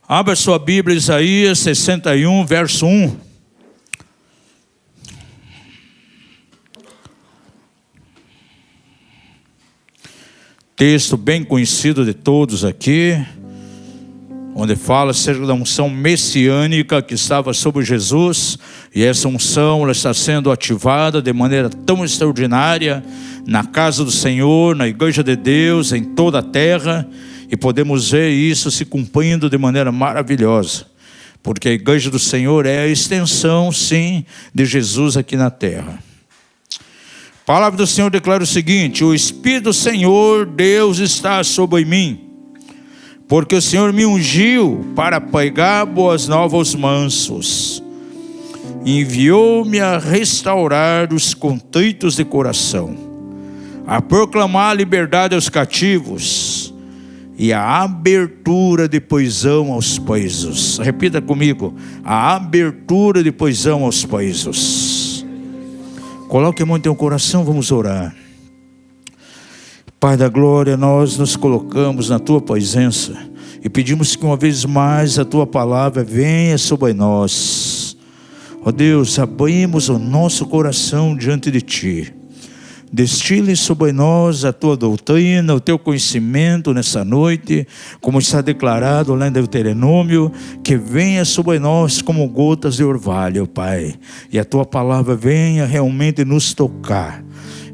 Abra sua Bíblia, Isaías 61, verso 1. Texto bem conhecido de todos aqui, onde fala acerca da unção messiânica que estava sobre Jesus, e essa unção ela está sendo ativada de maneira tão extraordinária na casa do Senhor, na igreja de Deus, em toda a terra, e podemos ver isso se cumprindo de maneira maravilhosa, porque a igreja do Senhor é a extensão, sim, de Jesus aqui na terra. A palavra do Senhor declara o seguinte: o Espírito do Senhor Deus está sobre mim, porque o Senhor me ungiu para pregar boas novas aos mansos, enviou-me a restaurar os contritos de coração, a proclamar a liberdade aos cativos e a abertura de prisão aos presos. Repita comigo: a abertura de prisão aos presos. Coloque a mão em teu coração, vamos orar. Pai da glória, nós nos colocamos na tua presença e pedimos que uma vez mais a tua palavra venha sobre nós. Ó Deus, abrimos o nosso coração diante de ti. Destile sobre nós a tua doutrina, o teu conhecimento nessa noite, como está declarado lá em Deuteronômio, que venha sobre nós como gotas de orvalho, Pai, e a tua palavra venha realmente nos tocar.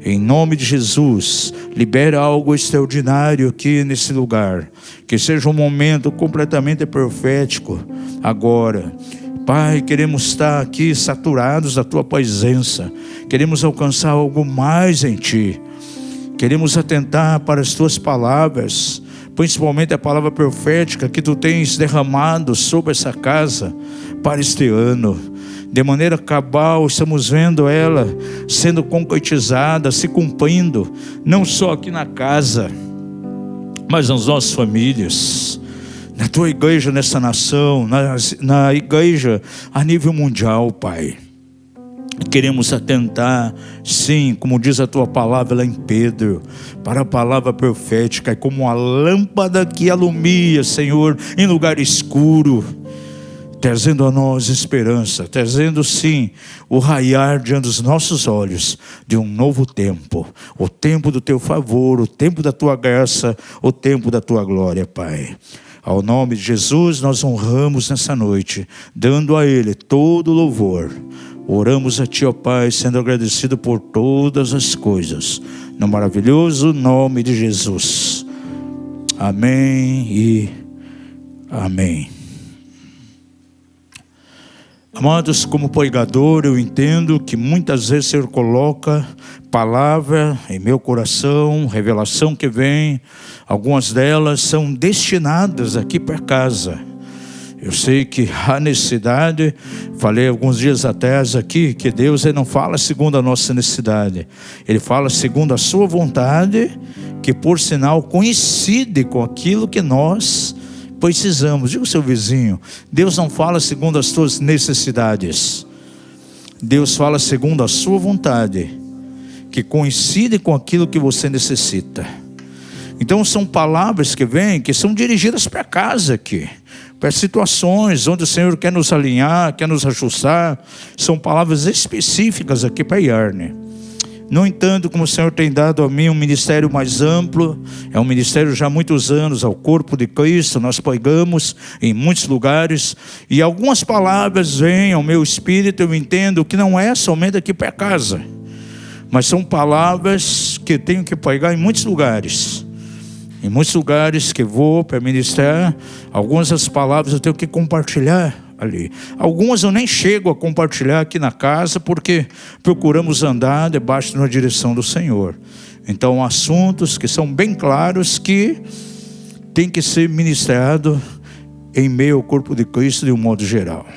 Em nome de Jesus, libera algo extraordinário aqui nesse lugar, que seja um momento completamente profético agora. Pai, queremos estar aqui saturados da tua presença, queremos alcançar algo mais em ti, queremos atentar para as tuas palavras, principalmente a palavra profética que tu tens derramado sobre essa casa para este ano. De maneira cabal, estamos vendo ela sendo concretizada, se cumprindo, não só aqui na casa, mas nas nossas famílias, na tua igreja nessa nação, na igreja a nível mundial, Pai. Queremos atentar, sim, como diz a tua palavra lá em Pedro, para a palavra profética, como uma lâmpada que alumia, Senhor, em lugar escuro, trazendo a nós esperança, trazendo sim o raiar diante dos nossos olhos de um novo tempo, o tempo do teu favor, o tempo da tua graça, o tempo da tua glória, Pai. Ao nome de Jesus nós honramos nessa noite, dando a Ele todo o louvor. Oramos a Ti, ó Pai, sendo agradecido por todas as coisas, no maravilhoso nome de Jesus. Amém e amém. Amados, como pregador, eu entendo que muitas vezes o Senhor coloca palavra em meu coração, revelação que vem, algumas delas são destinadas aqui para casa. Eu sei que há necessidade, falei alguns dias atrás aqui, que Deus ele não fala segundo a nossa necessidade, Ele fala segundo a sua vontade, que por sinal coincide com aquilo que nós precisamos. Diga ao seu vizinho: Deus não fala segundo as tuas necessidades, Deus fala segundo a sua vontade, que coincide com aquilo que você necessita. Então são palavras que vêm, que são dirigidas para casa aqui, para situações onde o Senhor quer nos alinhar, quer nos ajustar. São palavras específicas aqui para Yarne. No entanto, como o Senhor tem dado a mim um ministério mais amplo, é um ministério já há muitos anos, ao corpo de Cristo, nós pregamos em muitos lugares, e algumas palavras vêm ao meu espírito, eu entendo que não é somente aqui para casa, mas são palavras que tenho que pregar em muitos lugares. Em muitos lugares que vou para ministrar, algumas das palavras eu tenho que compartilhar ali. Algumas eu nem chego a compartilhar aqui na casa, porque procuramos andar debaixo da direção do Senhor. Então, assuntos que são bem claros, que tem que ser ministrado em meio ao corpo de Cristo de um modo geral.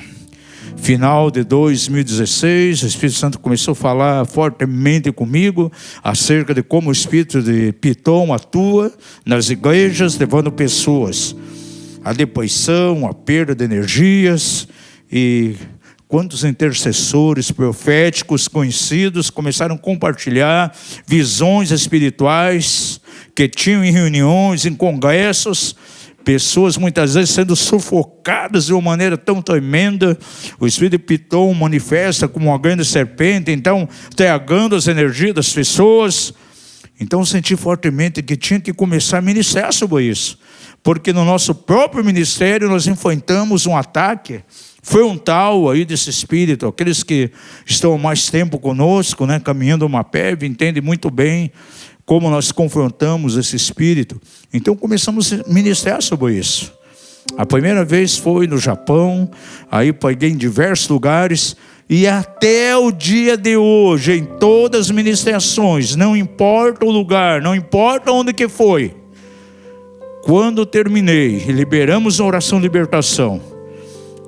Final de 2016, o Espírito Santo começou a falar fortemente comigo acerca de como o Espírito de Pitom atua nas igrejas, levando pessoas à depressão, à perda de energias. E quantos intercessores proféticos conhecidos começaram a compartilhar visões espirituais que tinham em reuniões, em congressos, pessoas muitas vezes sendo sufocadas de uma maneira tão tremenda. O espírito de Piton manifesta como uma grande serpente, então tragando as energias das pessoas. Então eu senti fortemente que tinha que começar a ministrar sobre isso, porque no nosso próprio ministério nós enfrentamos um ataque frontal aí desse espírito. Aqueles que estão há mais tempo conosco, né, caminhando uma PEV, entendem muito bem como nós confrontamos esse espírito. Então começamos a ministrar sobre isso. A primeira vez foi no Japão, aí peguei em diversos lugares, e até o dia de hoje, em todas as ministrações, não importa o lugar, não importa onde que foi, quando terminei e liberamos a oração de libertação,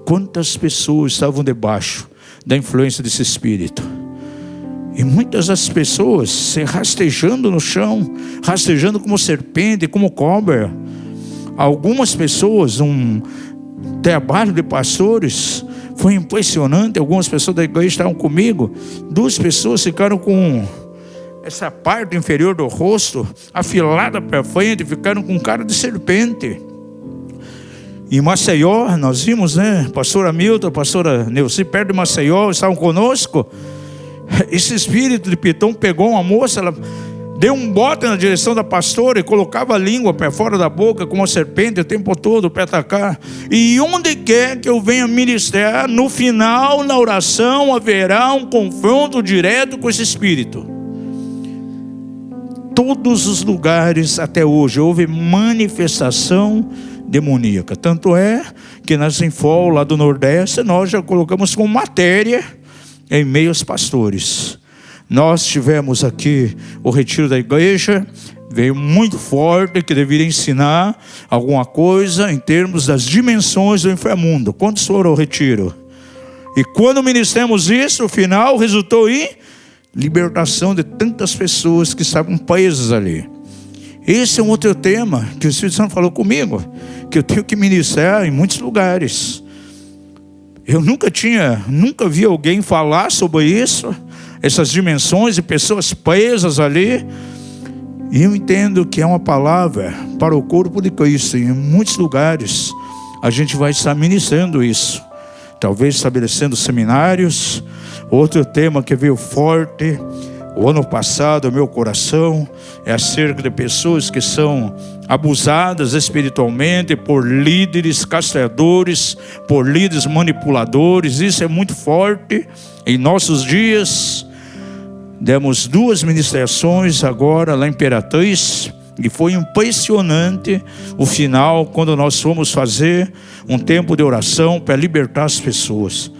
quantas pessoas estavam debaixo da influência desse espírito? E muitas das pessoas se rastejando no chão, rastejando como serpente, como cobra. Algumas pessoas, um trabalho de pastores, foi impressionante. Algumas pessoas da igreja estavam comigo. 2 pessoas ficaram com essa parte inferior do rosto afilada para frente, ficaram com cara de serpente. Em Maceió, nós vimos, né? Pastora Milton, pastora Neuci, perto de Maceió, estavam conosco. Esse espírito de Piton pegou uma moça, ela deu um bote na direção da pastora e colocava a língua para fora da boca como uma serpente o tempo todo para atacar. E onde quer que eu venha ministrar, no final, na oração, haverá um confronto direto com esse espírito. Todos os lugares até hoje houve manifestação demoníaca. Tanto é que na Zinfol, lá do Nordeste, nós já colocamos como matéria em meio aos pastores. Nós tivemos aqui o retiro da igreja, veio muito forte, que deveria ensinar alguma coisa em termos das dimensões do inframundo. Quantos foram ao retiro? E quando ministramos isso, o final resultou em libertação de tantas pessoas que estavam presas ali. Esse é um outro tema que o Espírito Santo falou comigo, que eu tenho que ministrar em muitos lugares. Eu nunca vi alguém falar sobre isso, essas dimensões de pessoas presas ali. E eu entendo que é uma palavra para o corpo de Cristo. E em muitos lugares a gente vai estar ministrando isso. Talvez estabelecendo seminários. Outro tema que veio forte o ano passado, o meu coração, é acerca de pessoas que são abusadas espiritualmente por líderes castradores, por líderes manipuladores. Isso é muito forte em nossos dias. Demos 2 ministrações agora lá em Imperatriz, e foi impressionante o final, quando nós fomos fazer um tempo de oração para libertar as pessoas.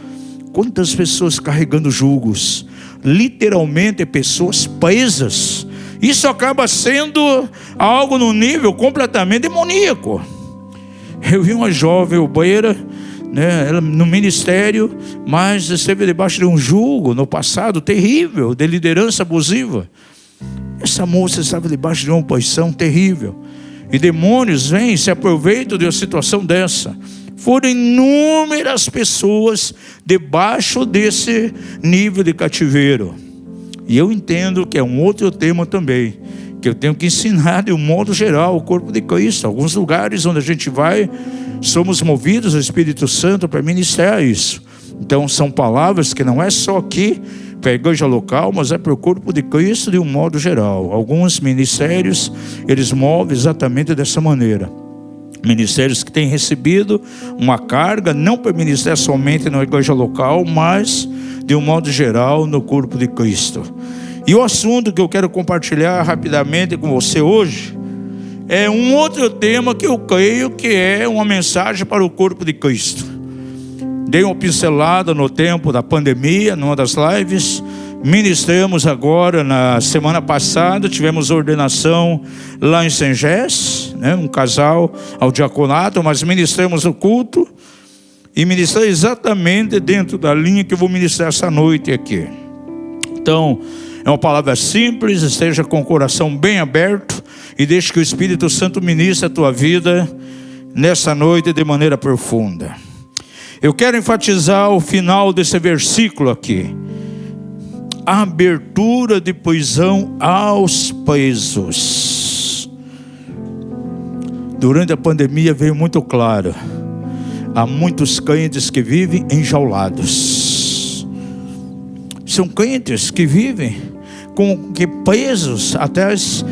Quantas pessoas carregando julgos, literalmente pessoas presas. Isso acaba sendo algo no nível completamente demoníaco. Eu vi uma jovem obreira, né, ela no ministério, mas esteve debaixo de um jugo no passado terrível, de liderança abusiva. Essa moça estava debaixo de uma oposição terrível, e demônios vêm e se aproveitam de uma situação dessa. Foram inúmeras pessoas debaixo desse nível de cativeiro. E eu entendo que é um outro tema também, que eu tenho que ensinar de um modo geral o corpo de Cristo. Alguns lugares onde a gente vai, somos movidos ao Espírito Santo para ministrar isso. Então são palavras que não é só aqui para a igreja local, mas é para o corpo de Cristo de um modo geral. Alguns ministérios, eles movem exatamente dessa maneira. Ministérios que têm recebido uma carga, não para ministrar somente na igreja local, mas de um modo geral no corpo de Cristo. E o assunto que eu quero compartilhar rapidamente com você hoje é um outro tema que eu creio que é uma mensagem para o corpo de Cristo. Dei uma pincelada no tempo da pandemia, numa das lives. Ministramos agora, na semana passada, tivemos ordenação lá em Sengés, né, um casal ao diaconato, mas ministramos o culto. E ministrei exatamente dentro da linha que eu vou ministrar essa noite aqui. Então, é uma palavra simples, esteja com o coração bem aberto e deixe que o Espírito Santo ministre a tua vida nessa noite de maneira profunda. Eu quero enfatizar o final desse versículo aqui. A abertura de prisão aos presos. Durante a pandemia veio muito claro. Há muitos crentes que vivem enjaulados. São crentes que vivem com que presos até as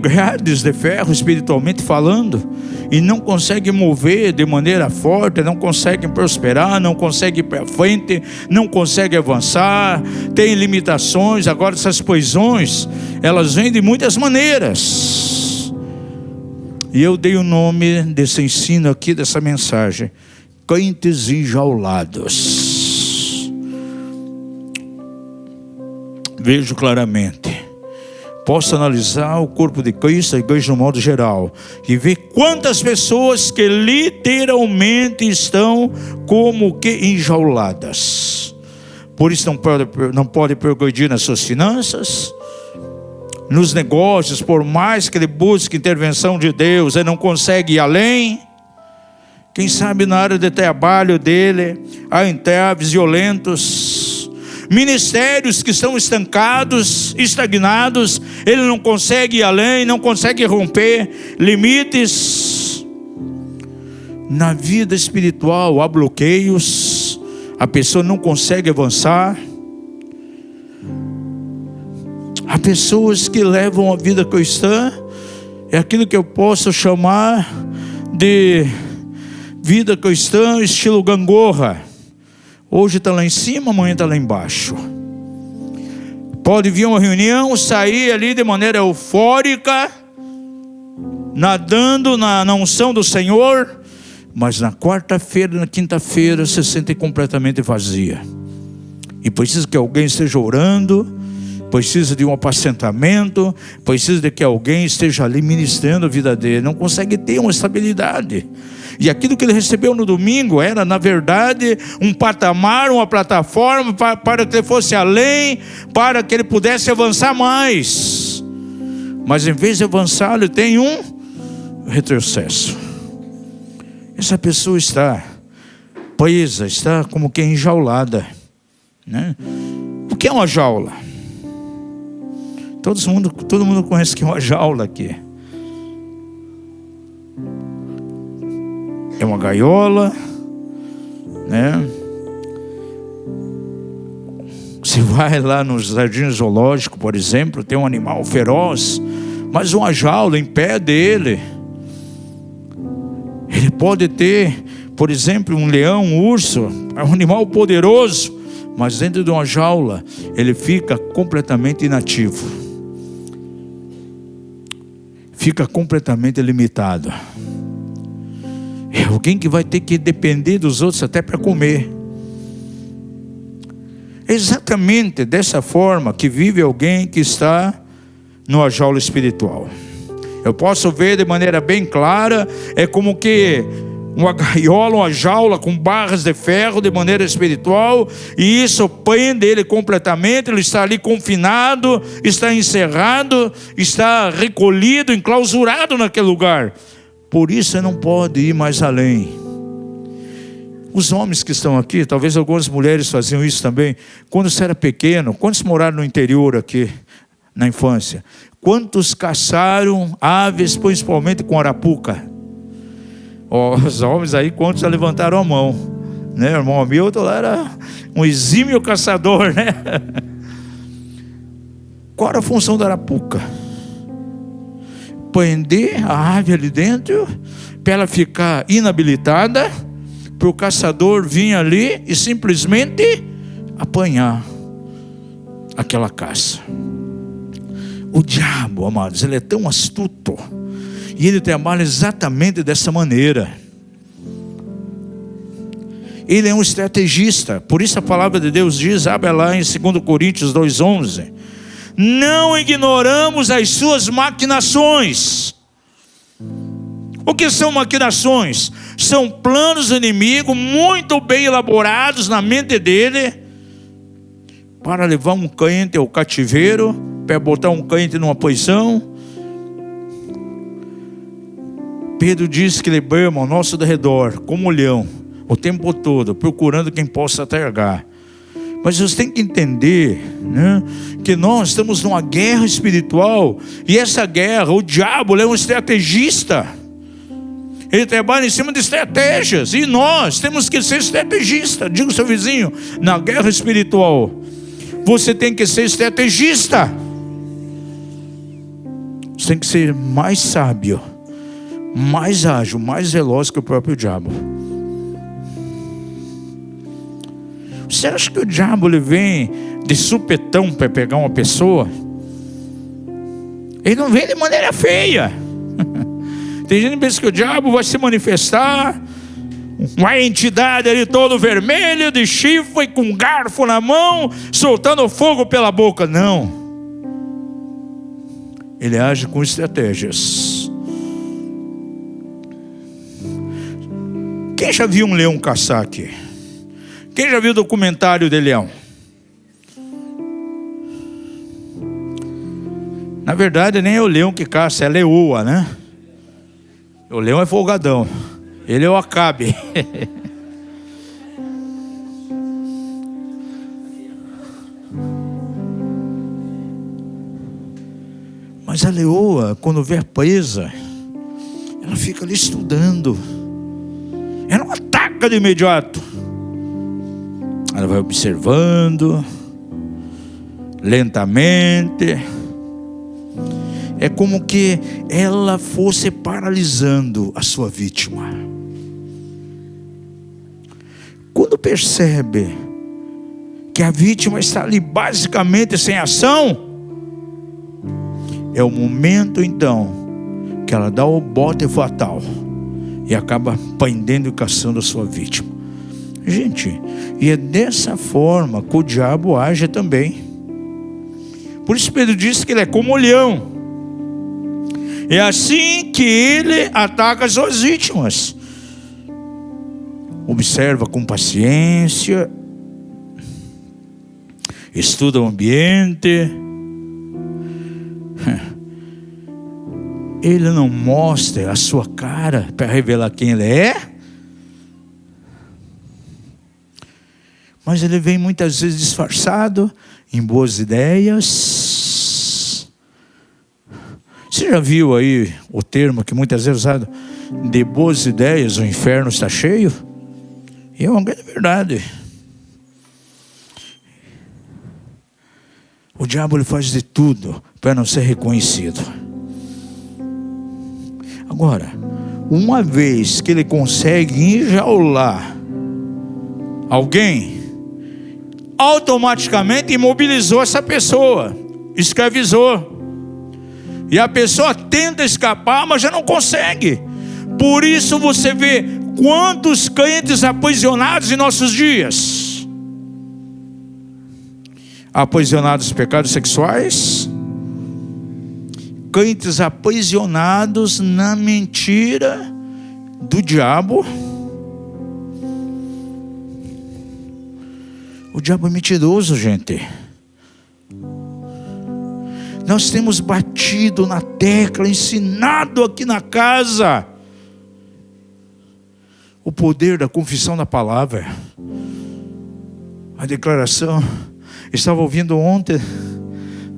grades de ferro, espiritualmente falando, e não conseguem mover de maneira forte, não conseguem prosperar, não conseguem ir para frente, não conseguem avançar, tem limitações. Agora essas prisões, elas vêm de muitas maneiras. E eu dei o nome desse ensino aqui, dessa mensagem: crentes enjaulados. Vejo claramente. Posso analisar o corpo de Cristo, a igreja no modo geral, e ver quantas pessoas que literalmente estão como que enjauladas. Por isso não pode progredir nas suas finanças, nos negócios. Por mais que ele busque intervenção de Deus, ele não consegue ir além. Quem sabe na área de trabalho dele há entraves violentos, ministérios que estão estancados, estagnados, ele não consegue ir além, não consegue romper limites. Na vida espiritual há bloqueios, a pessoa não consegue avançar. Há pessoas que levam a vida cristã, é aquilo que eu posso chamar de vida cristã estilo gangorra. Hoje está lá em cima, amanhã está lá embaixo. Pode vir uma reunião, sair ali de maneira eufórica, nadando na unção do Senhor, mas na quarta-feira, na quinta-feira, se sente completamente vazia. E precisa que alguém esteja orando, precisa de um apacentamento, precisa de que alguém esteja ali ministrando a vida dele. Não consegue ter uma estabilidade. E aquilo que ele recebeu no domingo era, na verdade, um patamar, uma plataforma para que ele fosse além, para que ele pudesse avançar mais. Mas em vez de avançar, ele tem um retrocesso. Essa pessoa está presa, está como que enjaulada, né? O que é uma jaula? Todo mundo conhece que é uma jaula aqui. É uma gaiola, né? Você vai lá no jardim zoológico, por exemplo, tem um animal feroz, mas uma jaula impede ele. Ele pode ter, por exemplo, um leão, um urso, é um animal poderoso, mas dentro de uma jaula ele fica completamente inativo, fica completamente limitado. É alguém que vai ter que depender dos outros até para comer. É exatamente dessa forma que vive alguém que está numa jaula espiritual. Eu posso ver de maneira bem clara, é como que uma gaiola, uma jaula com barras de ferro de maneira espiritual, e isso prende ele completamente. Ele está ali confinado, está encerrado, está recolhido, enclausurado naquele lugar. Por isso ele não pode ir mais além. Os homens que estão aqui, talvez algumas mulheres faziam isso também. Quando você era pequeno, quantos moraram no interior aqui, na infância? Quantos caçaram aves, principalmente com arapuca? Os homens aí, quantos já levantaram a mão? Né? O irmão Hamilton lá era um exímio caçador, né? Qual era a função da arapuca? Prender a ave ali dentro, para ela ficar inabilitada, para o caçador vir ali e simplesmente apanhar aquela caça. O diabo, amados, ele é tão astuto, e ele trabalha exatamente dessa maneira. Ele é um estrategista. Por isso a palavra de Deus diz, abre lá em 2 Coríntios 2:11, não ignoramos as suas maquinações. O que são maquinações? São planos do inimigo muito bem elaborados na mente dele, para levar um crente ao cativeiro, para botar um crente numa prisão. Pedro diz que ele brama ao nosso derredor como um leão o tempo todo, procurando quem possa tragar. Mas você tem que entender, né, que nós estamos numa guerra espiritual, e essa guerra, o diabo, ele é um estrategista. Ele trabalha em cima de estratégias. E nós temos que ser estrategistas. Diga ao seu vizinho, na guerra espiritual, você tem que ser estrategista. Você tem que ser mais sábio, mais ágil, mais veloz que o próprio diabo. Você acha que o diabo ele vem de supetão para pegar uma pessoa? Ele não vem de maneira feia. Tem gente que pensa que o diabo vai se manifestar, uma entidade ali todo vermelho, de chifre, com um garfo na mão, soltando fogo pela boca. Não. Ele age com estratégias. Quem já viu um leão caçar aqui? Quem já viu o documentário de leão? Na verdade nem é o leão que caça, é a leoa, né? O leão é folgadão. Ele é o Acabe. Mas a leoa, quando vê a presa, ela fica ali estudando. Ela não ataca de imediato. Ela vai observando, lentamente. É como que ela fosse paralisando a sua vítima. Quando percebe que a vítima está ali basicamente sem ação, é o momento então que ela dá o bote fatal e acaba prendendo e caçando a sua vítima. Gente, e é dessa forma que o diabo age também. Por isso Pedro disse que ele é como o leão. É assim que ele ataca as suas vítimas. Observa com paciência, estuda o ambiente. Ele não mostra a sua cara para revelar quem ele é, mas ele vem muitas vezes disfarçado em boas ideias. Você já viu aí o termo que muitas vezes é usado, de boas ideias o inferno está cheio? E é uma grande verdade. O diabo ele faz de tudo para não ser reconhecido. Agora, uma vez que ele consegue enjaular alguém, automaticamente imobilizou essa pessoa, escravizou. E a pessoa tenta escapar, mas já não consegue. Por isso você vê quantos crentes aprisionados em nossos dias. Aprisionados em pecados sexuais. Crentes aprisionados na mentira do diabo. O diabo é mentiroso, gente. Nós temos batido na tecla, ensinado aqui na casa o poder da confissão da palavra, a declaração. Estava ouvindo ontem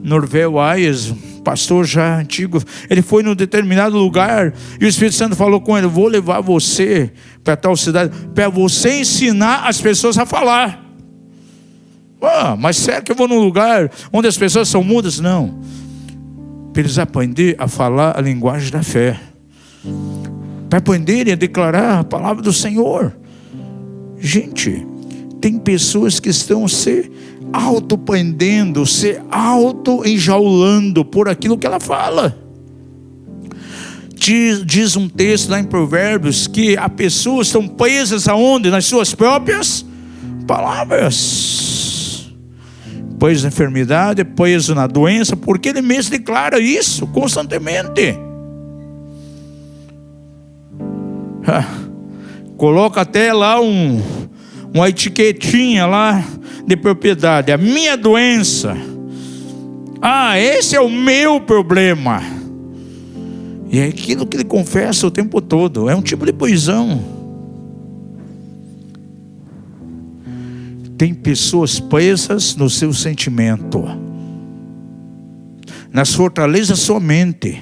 Norvel Ayers, pastor já antigo. Ele foi num determinado lugar e o Espírito Santo falou com ele: vou levar você para tal cidade para você ensinar as pessoas a falar. Mas será que eu vou num lugar onde as pessoas são mudas? Não. Para eles aprenderem a falar a linguagem da fé, para aprenderem a declarar a palavra do Senhor. Gente, tem pessoas que estão se auto-prendendo, se auto-enjaulando por aquilo que ela fala. Diz um texto lá em Provérbios que as pessoas estão presas aonde? Nas suas próprias palavras. Preso na enfermidade, preso na doença, porque ele mesmo declara isso constantemente. Coloca até lá uma etiquetinha lá de propriedade: a minha doença, esse é o meu problema. E é aquilo que ele confessa o tempo todo. É um tipo de prisão. Tem pessoas presas no seu sentimento, nas fortalezas da sua mente.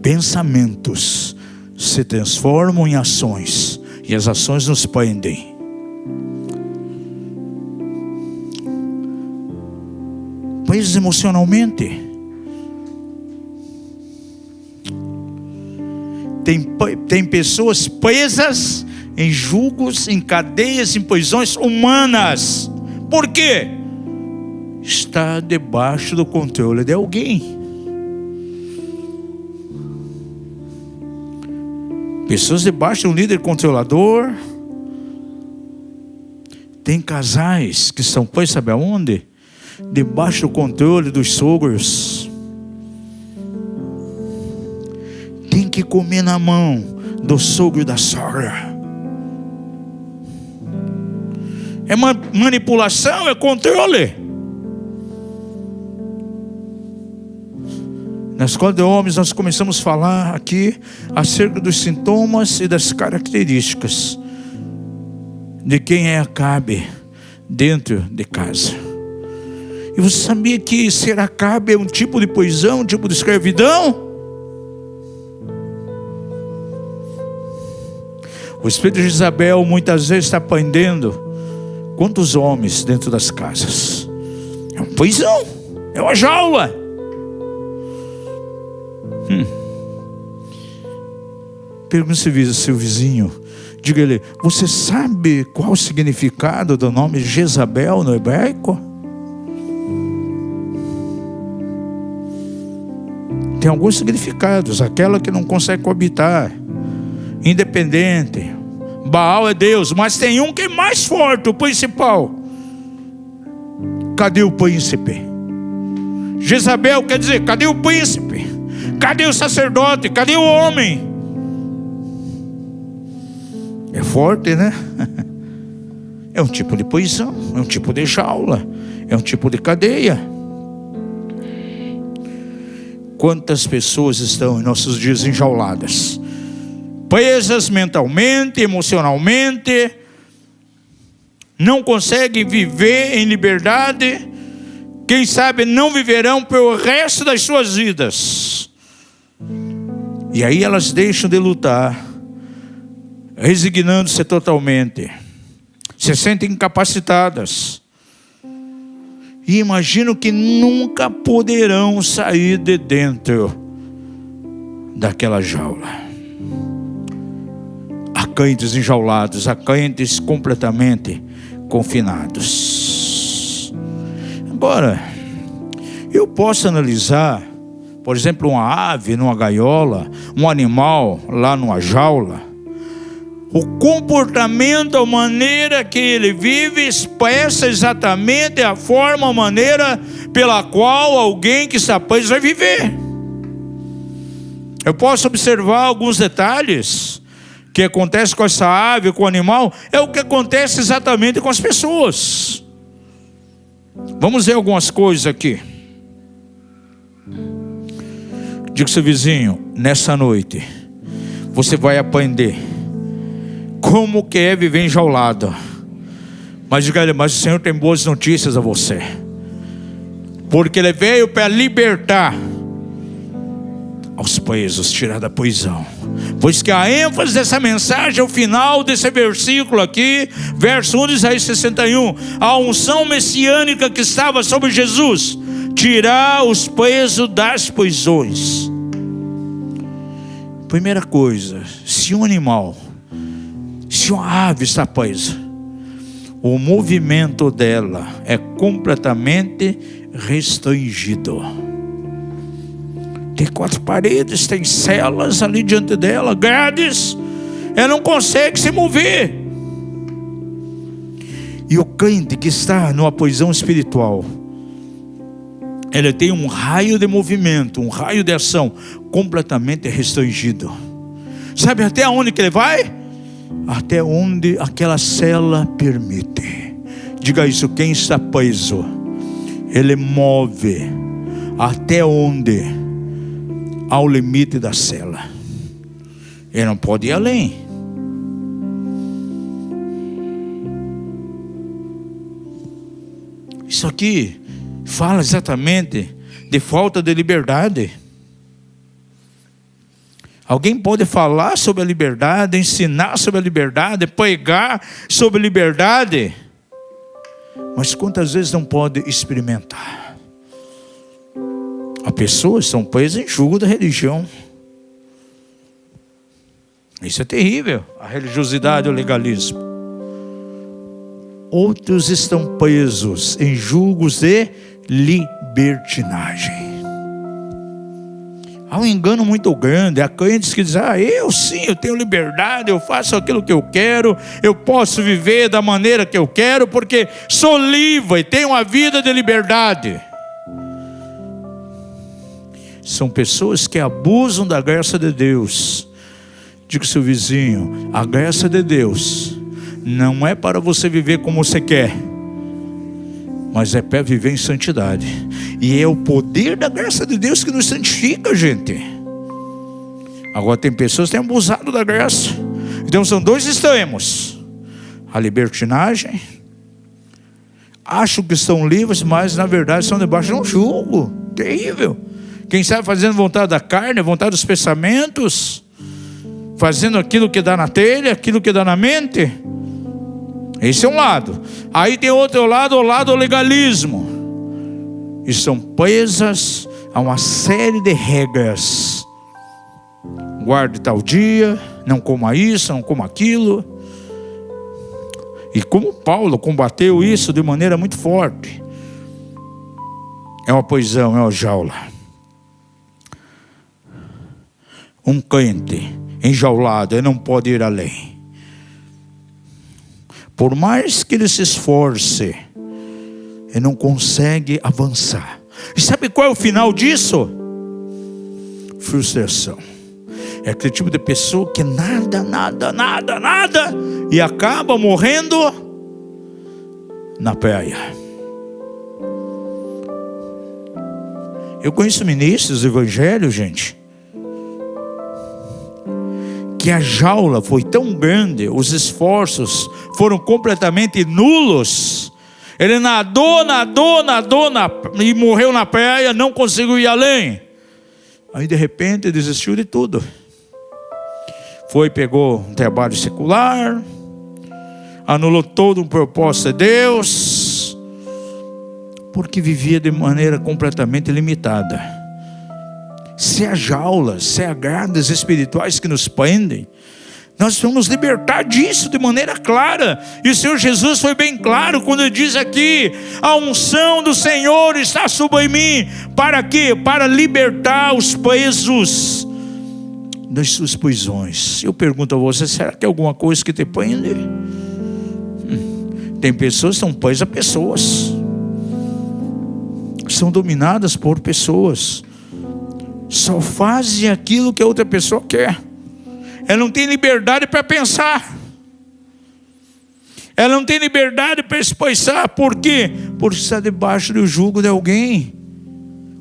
pensamentos se transformam em ações, e as ações nos prendem. Presos emocionalmente. Tem pessoas presas em julgos, em cadeias, em prisões humanas. Por quê? Está debaixo do controle de alguém. Pessoas debaixo de um líder controlador. Tem casais que estão presos, sabe aonde? Debaixo do controle dos sogros. Tem que comer na mão do sogro e da sogra. É manipulação, é controle. Na escola de homens nós começamos a falar aqui acerca dos sintomas e das características de quem é Acabe dentro de casa. E você sabia que ser Acabe é um tipo de prisão, um tipo de escravidão? O espírito de Jezabel muitas vezes está prendendo quantos homens dentro das casas? É uma prisão, é uma jaula. Pergunta se seu vizinho, diga ele: você sabe qual o significado do nome Jezabel no hebraico? Tem alguns significados. Aquela que não consegue coabitar, independente. Baal é Deus, mas tem um que é mais forte, o principal. Cadê o príncipe? Jezabel quer dizer, cadê o príncipe? Cadê o sacerdote? Cadê o homem? É forte, né? É um tipo de prisão, é um tipo de jaula, é um tipo de cadeia. Quantas pessoas estão em nossos dias enjauladas, presas mentalmente, emocionalmente, não conseguem viver em liberdade, quem sabe não viverão pelo resto das suas vidas. E aí elas deixam de lutar, resignando-se totalmente, se sentem incapacitadas, e imaginam que nunca poderão sair de dentro daquela jaula. Há crentes enjaulados, há crentes completamente confinados. Agora, eu posso analisar, por exemplo, uma ave numa gaiola, um animal lá numa jaula. O comportamento, a maneira que ele vive, expressa exatamente a forma, a maneira pela qual alguém que está preso vai viver. Eu posso observar alguns detalhes que acontece com essa ave, com o animal, é o que acontece exatamente com as pessoas. Vamos ver algumas coisas aqui. Diga ao seu vizinho, nessa noite, você vai aprender como que é viver enjaulado. Mas diga ele, mas o Senhor tem boas notícias a você. Porque Ele veio para libertar aos presos, tirar da prisão. Pois que a ênfase dessa mensagem, o final desse versículo aqui, verso 1 de Isaías 61, a unção messiânica que estava sobre Jesus, tirar os presos das prisões. Primeira coisa, se um animal, se uma ave está presa, o movimento dela é completamente restringido. Tem 4 paredes, tem celas ali diante dela, grades, ela não consegue se mover. E o crente que está numa prisão espiritual, ele tem um raio de movimento, um raio de ação completamente restringido. Sabe até onde que ele vai? Até onde aquela cela permite. Diga isso, quem está preso, ele move até onde há o limite da cela. Ele não pode ir além. Isso aqui fala exatamente de falta de liberdade. Alguém pode falar sobre a liberdade, ensinar sobre a liberdade, pregar sobre liberdade, mas quantas vezes não pode experimentar? As pessoas são presas em jugo da religião. Isso é terrível, a religiosidade e o legalismo. Outros estão presos em julgos de libertinagem. Há um engano muito grande. Há crentes que dizem, eu tenho liberdade, eu faço aquilo que eu quero, eu posso viver da maneira que eu quero, porque sou livre e tenho uma vida de liberdade. São pessoas que abusam da graça de Deus. Diga ao seu vizinho, a graça de Deus não é para você viver como você quer, mas é para viver em santidade. E é o poder da graça de Deus que nos santifica, gente. Agora tem pessoas que têm abusado da graça. Então são dois extremos: a libertinagem, acham que estão livres, mas na verdade estão debaixo de um jugo terrível. Quem sabe fazendo vontade da carne, vontade dos pensamentos, fazendo aquilo que dá na telha, aquilo que dá na mente. Esse é um lado. Aí tem outro lado, o lado do legalismo. E são presas a uma série de regras. Guarde tal dia, não coma isso, não coma aquilo. E como Paulo combateu isso de maneira muito forte. É uma prisão, é uma jaula. Um crente enjaulado, ele não pode ir além. Por mais que ele se esforce, ele não consegue avançar. E sabe qual é o final disso? Frustração. É aquele tipo de pessoa que nada, e acaba morrendo na praia. Eu conheço ministros do evangelho, gente, que a jaula foi tão grande, os esforços foram completamente nulos. Ele nadou e morreu na praia, não conseguiu ir além. Aí de repente desistiu de tudo. Pegou um trabalho secular, anulou todo um propósito de Deus, porque vivia de maneira completamente limitada. Se há jaulas, se há grades espirituais que nos prendem, nós vamos nos libertar disso de maneira clara. E o Senhor Jesus foi bem claro quando ele diz aqui: a unção do Senhor está sobre mim. Para quê? Para libertar os presos das suas prisões. Eu pergunto a você, será que é alguma coisa que te prende? Tem pessoas que são presas a pessoas, são dominadas por pessoas, só fazem aquilo que a outra pessoa quer. Ela não tem liberdade para pensar, ela não tem liberdade para expressar. Por quê? Porque está debaixo do jugo de alguém.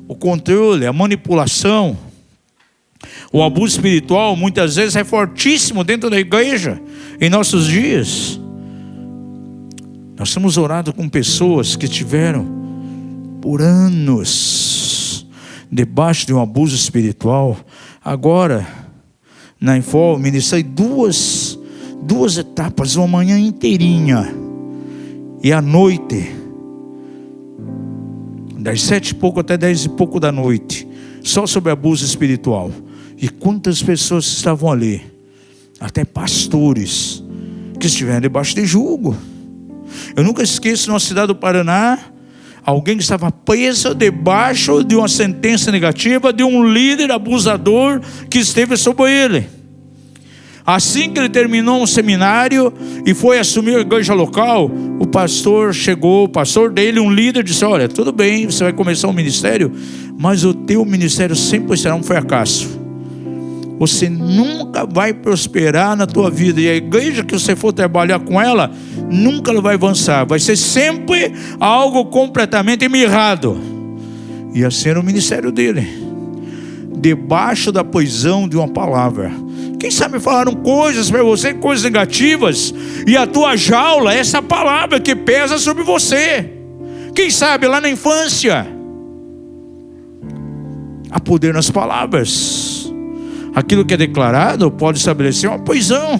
O controle, a manipulação, o abuso espiritual muitas vezes é fortíssimo dentro da igreja. Em nossos dias nós temos orado com pessoas que tiveram por anos debaixo de um abuso espiritual. Agora na Info, ministrei duas etapas, uma manhã inteirinha e à noite, das 7 e pouco até 10 e pouco da noite, só sobre abuso espiritual. E quantas pessoas estavam ali, até pastores, que estiveram debaixo de jugo. Eu nunca esqueço, na cidade do Paraná, alguém que estava preso debaixo de uma sentença negativa de um líder abusador que esteve sobre ele. Assim que ele terminou um seminário e foi assumir a igreja local, o pastor chegou, o pastor dele, um líder, disse: olha, tudo bem, você vai começar um ministério, mas o teu ministério sempre será um fracasso. Você nunca vai prosperar na tua vida, e a igreja que você for trabalhar com ela, nunca ela vai avançar, vai ser sempre algo completamente mirrado. E assim era o ministério dele, debaixo da prisão de uma palavra. Quem sabe falaram coisas para você, coisas negativas, e a tua jaula é essa palavra que pesa sobre você. Quem sabe lá na infância, há poder nas palavras. Aquilo que é declarado pode estabelecer uma prisão.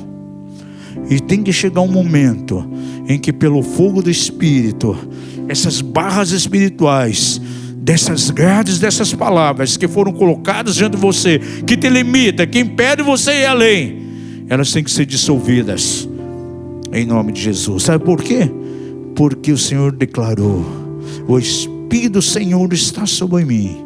E tem que chegar um momento em que, pelo fogo do Espírito, essas barras espirituais, dessas grades, dessas palavras que foram colocadas diante de você, que te limita, que impede você ir além, elas têm que ser dissolvidas em nome de Jesus. Sabe por quê? Porque o Senhor declarou: o Espírito do Senhor está sobre mim,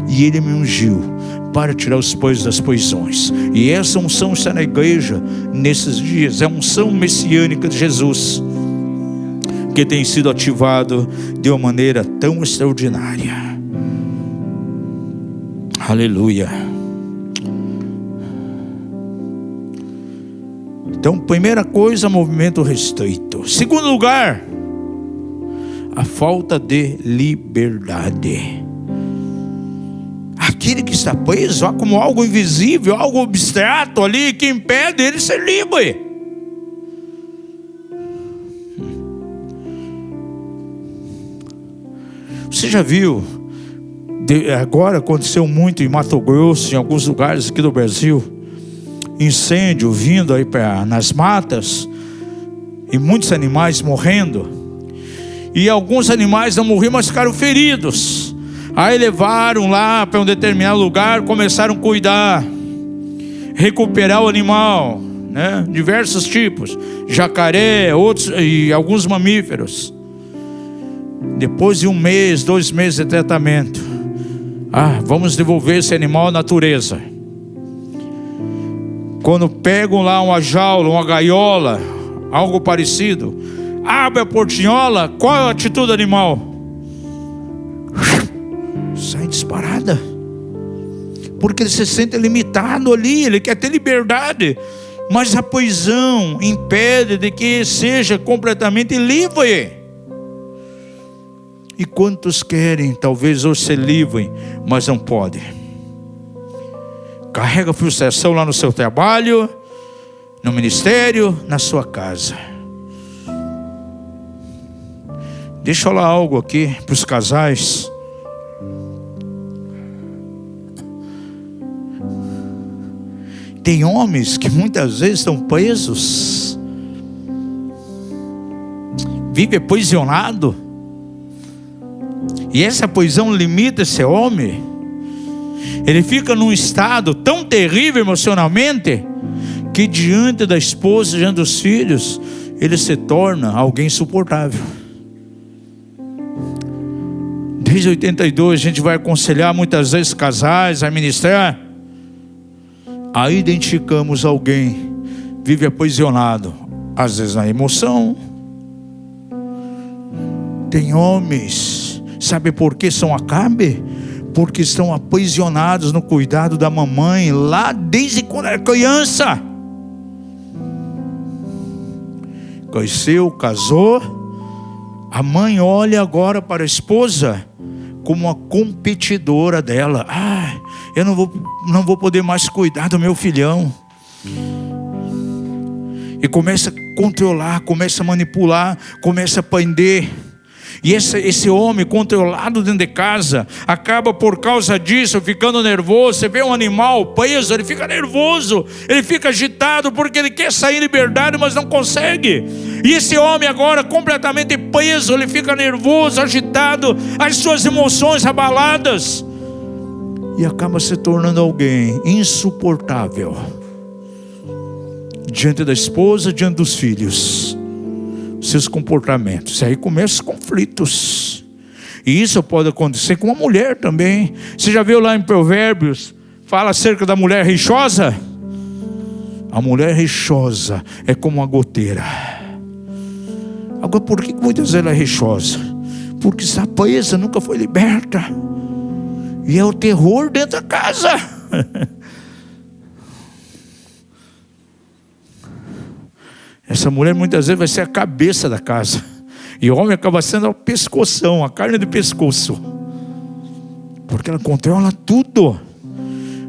e Ele me ungiu para tirar os pesos das prisões. E essa unção está na igreja nesses dias. É a unção messiânica de Jesus, que tem sido ativado de uma maneira tão extraordinária. Aleluia. Então, primeira coisa, movimento restrito. Segundo lugar, a falta de liberdade. Aquele que está preso como algo invisível, algo abstrato ali, que impede ele ser livre. Você já viu? Agora aconteceu muito em Mato Grosso, em alguns lugares aqui do Brasil, incêndio vindo aí nas matas, e muitos animais morrendo. E alguns animais não morreram, mas ficaram feridos. Aí levaram lá para um determinado lugar, começaram a cuidar, recuperar o animal, né? Diversos tipos, jacaré, outros e alguns mamíferos. Depois de 1 mês, 2 meses de tratamento, vamos devolver esse animal à natureza. Quando pegam lá uma jaula, uma gaiola, algo parecido, abre a portinhola, qual é a atitude do animal? Sai disparada, porque ele se sente limitado ali, ele quer ter liberdade, mas a prisão impede de que seja completamente livre. E quantos querem talvez hoje ser livre, mas não podem? Carrega frustração lá no seu trabalho, no ministério, na sua casa. Deixa eu falar algo aqui para os casais. Tem homens que muitas vezes estão presos, vive aprisionado, e essa prisão limita esse homem. Ele fica num estado tão terrível emocionalmente, que diante da esposa, diante dos filhos, ele se torna alguém insuportável. Desde 82 a gente vai aconselhar muitas vezes casais a ministrar. Aí identificamos alguém vive aprisionado, às vezes na emoção. Tem homens, sabe por que são acabe? Porque estão aprisionados no cuidado da mamãe, lá desde quando era criança. Cresceu, casou, a mãe olha agora para a esposa como uma competidora dela. Eu não vou poder mais cuidar do meu filhão. E começa a controlar, começa a manipular, começa a prender. E esse homem controlado dentro de casa acaba por causa disso ficando nervoso. Você vê um animal preso, ele fica nervoso, ele fica agitado porque ele quer sair em liberdade, mas não consegue. E esse homem agora completamente preso, ele fica nervoso, agitado, as suas emoções abaladas, e acaba se tornando alguém insuportável diante da esposa, diante dos filhos. Seus comportamentos, e aí começam os conflitos. E isso pode acontecer com uma mulher também. Você já viu lá em Provérbios, fala acerca da mulher rixosa? A mulher rixosa é como uma goteira. Agora, por que muitas vezes ela é rixosa? Porque está presa, nunca foi liberta, e é o terror dentro da casa. Essa mulher muitas vezes vai ser a cabeça da casa, e o homem acaba sendo o pescoção, a carne do pescoço, porque ela controla tudo.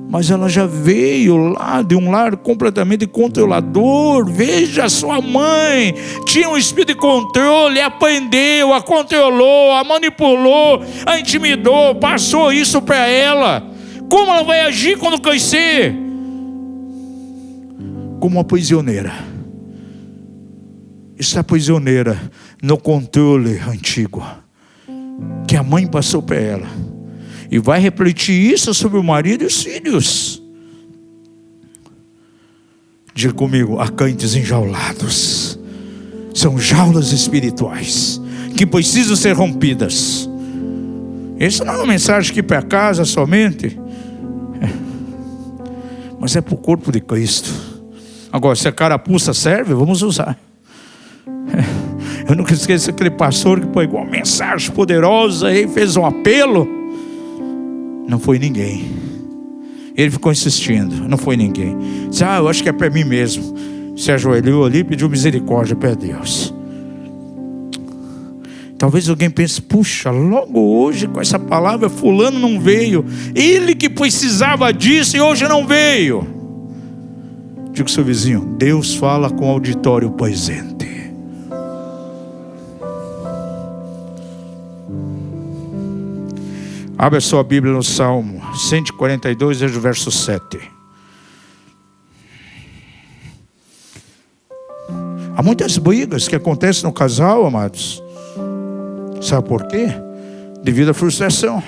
Mas ela já veio lá de um lar completamente controlador. Veja, sua mãe tinha um espírito de controle, aprendeu, a controlou, a manipulou, a intimidou, passou isso para ela. Como ela vai agir quando crescer? como uma prisioneira. Está prisioneira no controle antigo que a mãe passou para ela. E vai refletir isso sobre o marido e os filhos. Diga comigo, há cães enjaulados. São jaulas espirituais que precisam ser rompidas. Isso não é uma mensagem aqui para casa somente, mas é para o corpo de Cristo. Agora, se a carapuça serve, vamos usar. Eu nunca esqueço aquele pastor que pegou uma mensagem poderosa e fez um apelo. Não foi ninguém. Ele ficou insistindo, não foi ninguém. Disse, eu acho que é para mim mesmo. Se ajoelhou ali e pediu misericórdia para Deus. Talvez alguém pense, puxa, logo hoje com essa palavra fulano não veio. Ele que precisava disso e hoje não veio. Diga ao seu vizinho, Deus fala com o auditório presente. Abre a sua Bíblia no Salmo 142, veja o verso 7. Há muitas brigas que acontecem no casal, amados. Sabe por quê? Devido à frustração.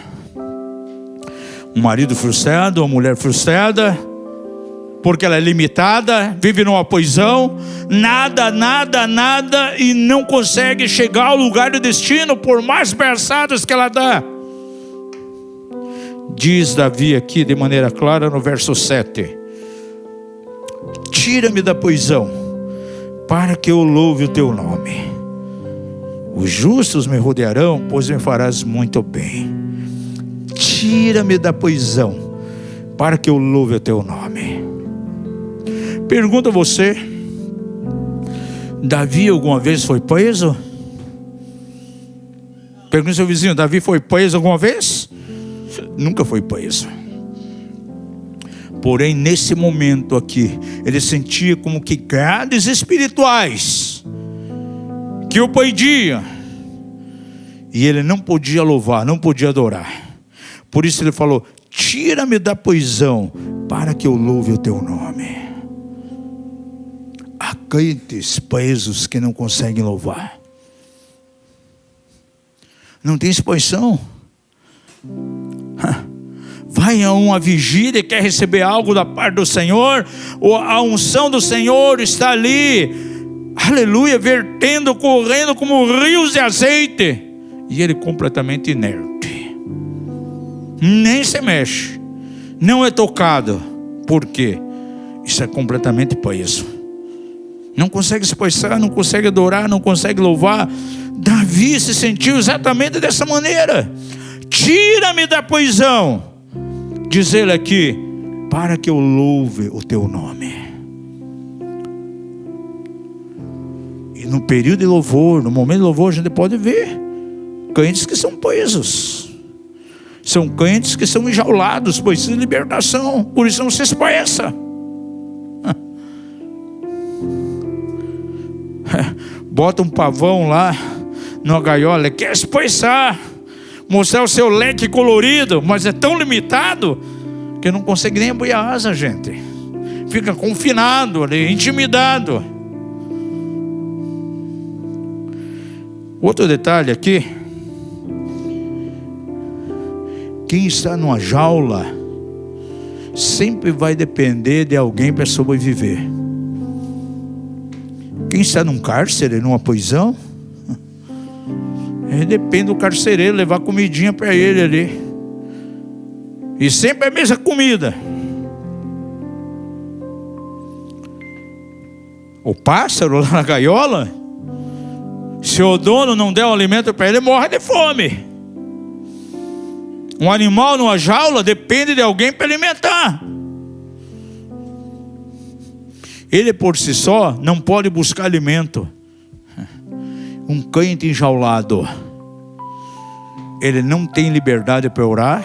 Um marido frustrado, uma mulher frustrada, porque ela é limitada, vive numa prisão, nada, e não consegue chegar ao lugar do destino, por mais braçadas que ela dá. Diz Davi aqui de maneira clara no verso 7: tira-me da prisão, para que eu louve o teu nome. Os justos me rodearão, pois me farás muito bem. Tira-me da prisão, para que eu louve o teu nome. Pergunto a você: Davi alguma vez foi preso? Pergunta ao seu vizinho, Davi foi preso alguma vez? Nunca foi preso. Porém, nesse momento aqui, ele sentia como que grades espirituais que o prendiam, e ele não podia louvar, não podia adorar. Por isso ele falou: tira-me da prisão, para que eu louve o teu nome. Há crentes presos que não conseguem louvar. Não tem exposição. Vai a uma vigília e quer receber algo da parte do Senhor, ou a unção do Senhor está ali, aleluia, vertendo, correndo como rios de azeite, e ele completamente inerte, nem se mexe, não é tocado. Por quê? Isso é completamente preso. Não consegue se expressar, não consegue adorar, não consegue louvar. Davi se sentiu exatamente dessa maneira. Tira-me da prisão, diz ele aqui, para que eu louve o teu nome. E no período de louvor, no momento de louvor, a gente pode ver crentes que são presos, são crentes que são enjaulados, precisam de libertação, por isso não se expressa. Bota um pavão lá numa gaiola, quer expressar, mostrar o seu leque colorido, mas é tão limitado que não consegue nem abrir a asa, gente. Fica confinado ali, intimidado. Outro detalhe aqui: quem está numa jaula sempre vai depender de alguém para sobreviver. Quem está num cárcere, numa prisão, depende do carcereiro levar comidinha para ele ali. E sempre é a mesma comida. O pássaro lá na gaiola, se o dono não der o alimento para ele, morre de fome. Um animal numa jaula depende de alguém para alimentar. Ele por si só não pode buscar alimento. Um crente enjaulado, ele não tem liberdade para orar,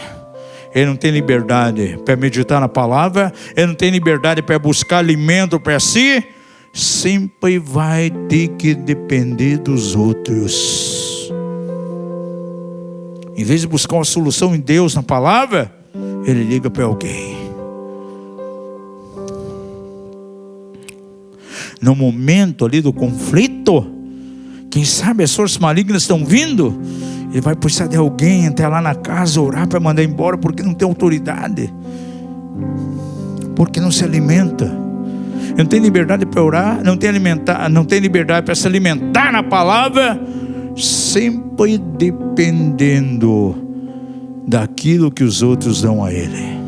ele não tem liberdade para meditar na palavra, ele não tem liberdade para buscar alimento para si, sempre vai ter que depender dos outros. Em vez de buscar uma solução em Deus, na palavra, ele liga para alguém. no momento ali do conflito, quem sabe as forças malignas estão vindo, ele vai precisar de alguém até lá na casa orar para mandar embora, porque não tem autoridade, porque não se alimenta, não tem liberdade para orar, não tem liberdade para se alimentar na palavra, sempre dependendo daquilo que os outros dão a ele.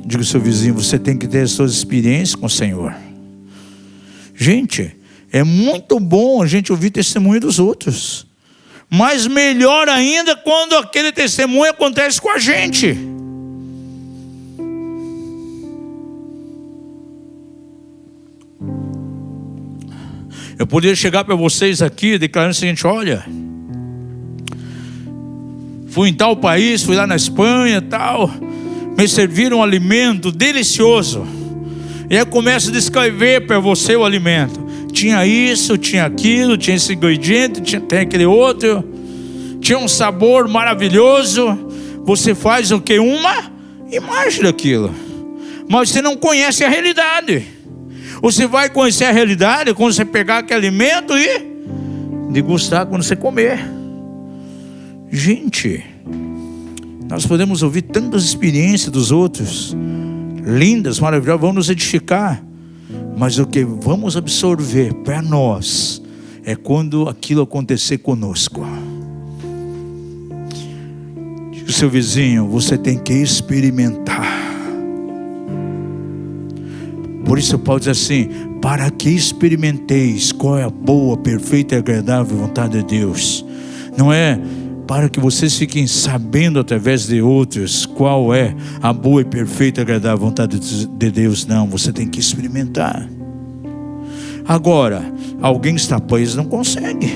Diga ao seu vizinho: você tem que ter as suas experiências com o Senhor. Gente, é muito bom a gente ouvir testemunho dos outros, mas melhor ainda quando aquele testemunho acontece com a gente. Eu poderia chegar para vocês aqui declarando o seguinte: olha, fui em tal país, fui lá na Espanha, tal, me serviram um alimento delicioso, e aí eu começo a descrever para você o alimento. Tinha isso, tinha aquilo, tinha esse ingrediente, tem aquele outro, tinha um sabor maravilhoso. Você faz o que? Uma imagem daquilo, mas você não conhece a realidade. Você vai conhecer a realidade quando você pegar aquele alimento e degustar quando você comer. Gente, nós podemos ouvir tantas experiências dos outros, lindas, maravilhosas, vão nos edificar, mas o que vamos absorver para nós é quando aquilo acontecer conosco. Diga ao seu vizinho: você tem que experimentar. Por isso Paulo diz assim: para que experimenteis qual é a boa, perfeita e agradável vontade de Deus. Não é para que vocês fiquem sabendo através de outros qual é a boa e perfeita e agradável vontade de Deus. Não, você tem que experimentar. Agora, alguém está preso, não consegue.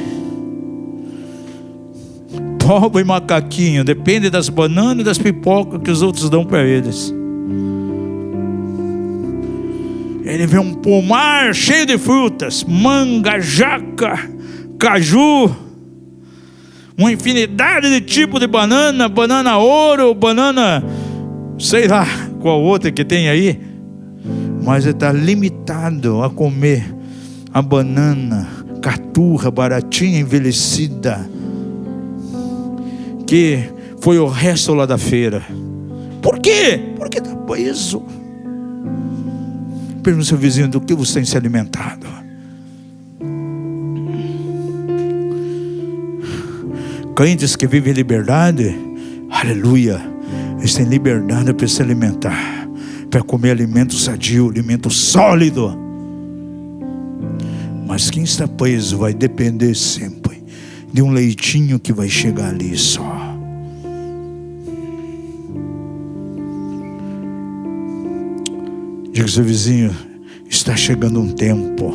Pobre e macaquinho depende das bananas e das pipocas que os outros dão para eles. Ele vê um pomar cheio de frutas, manga, jaca, caju, uma infinidade de tipos de banana, banana ouro, banana, sei lá qual outra que tem aí, mas ele está limitado a comer a banana caturra, baratinha, envelhecida, que foi o resto lá da feira. Por quê? Porque está preso. Pergunta ao seu vizinho: do que você tem se alimentado? Crentes que vivem em liberdade, aleluia, eles têm liberdade para se alimentar, para comer alimento sadio, alimento sólido. Mas quem está preso vai depender sempre de um leitinho que vai chegar ali só. Diga ao seu vizinho: está chegando um tempo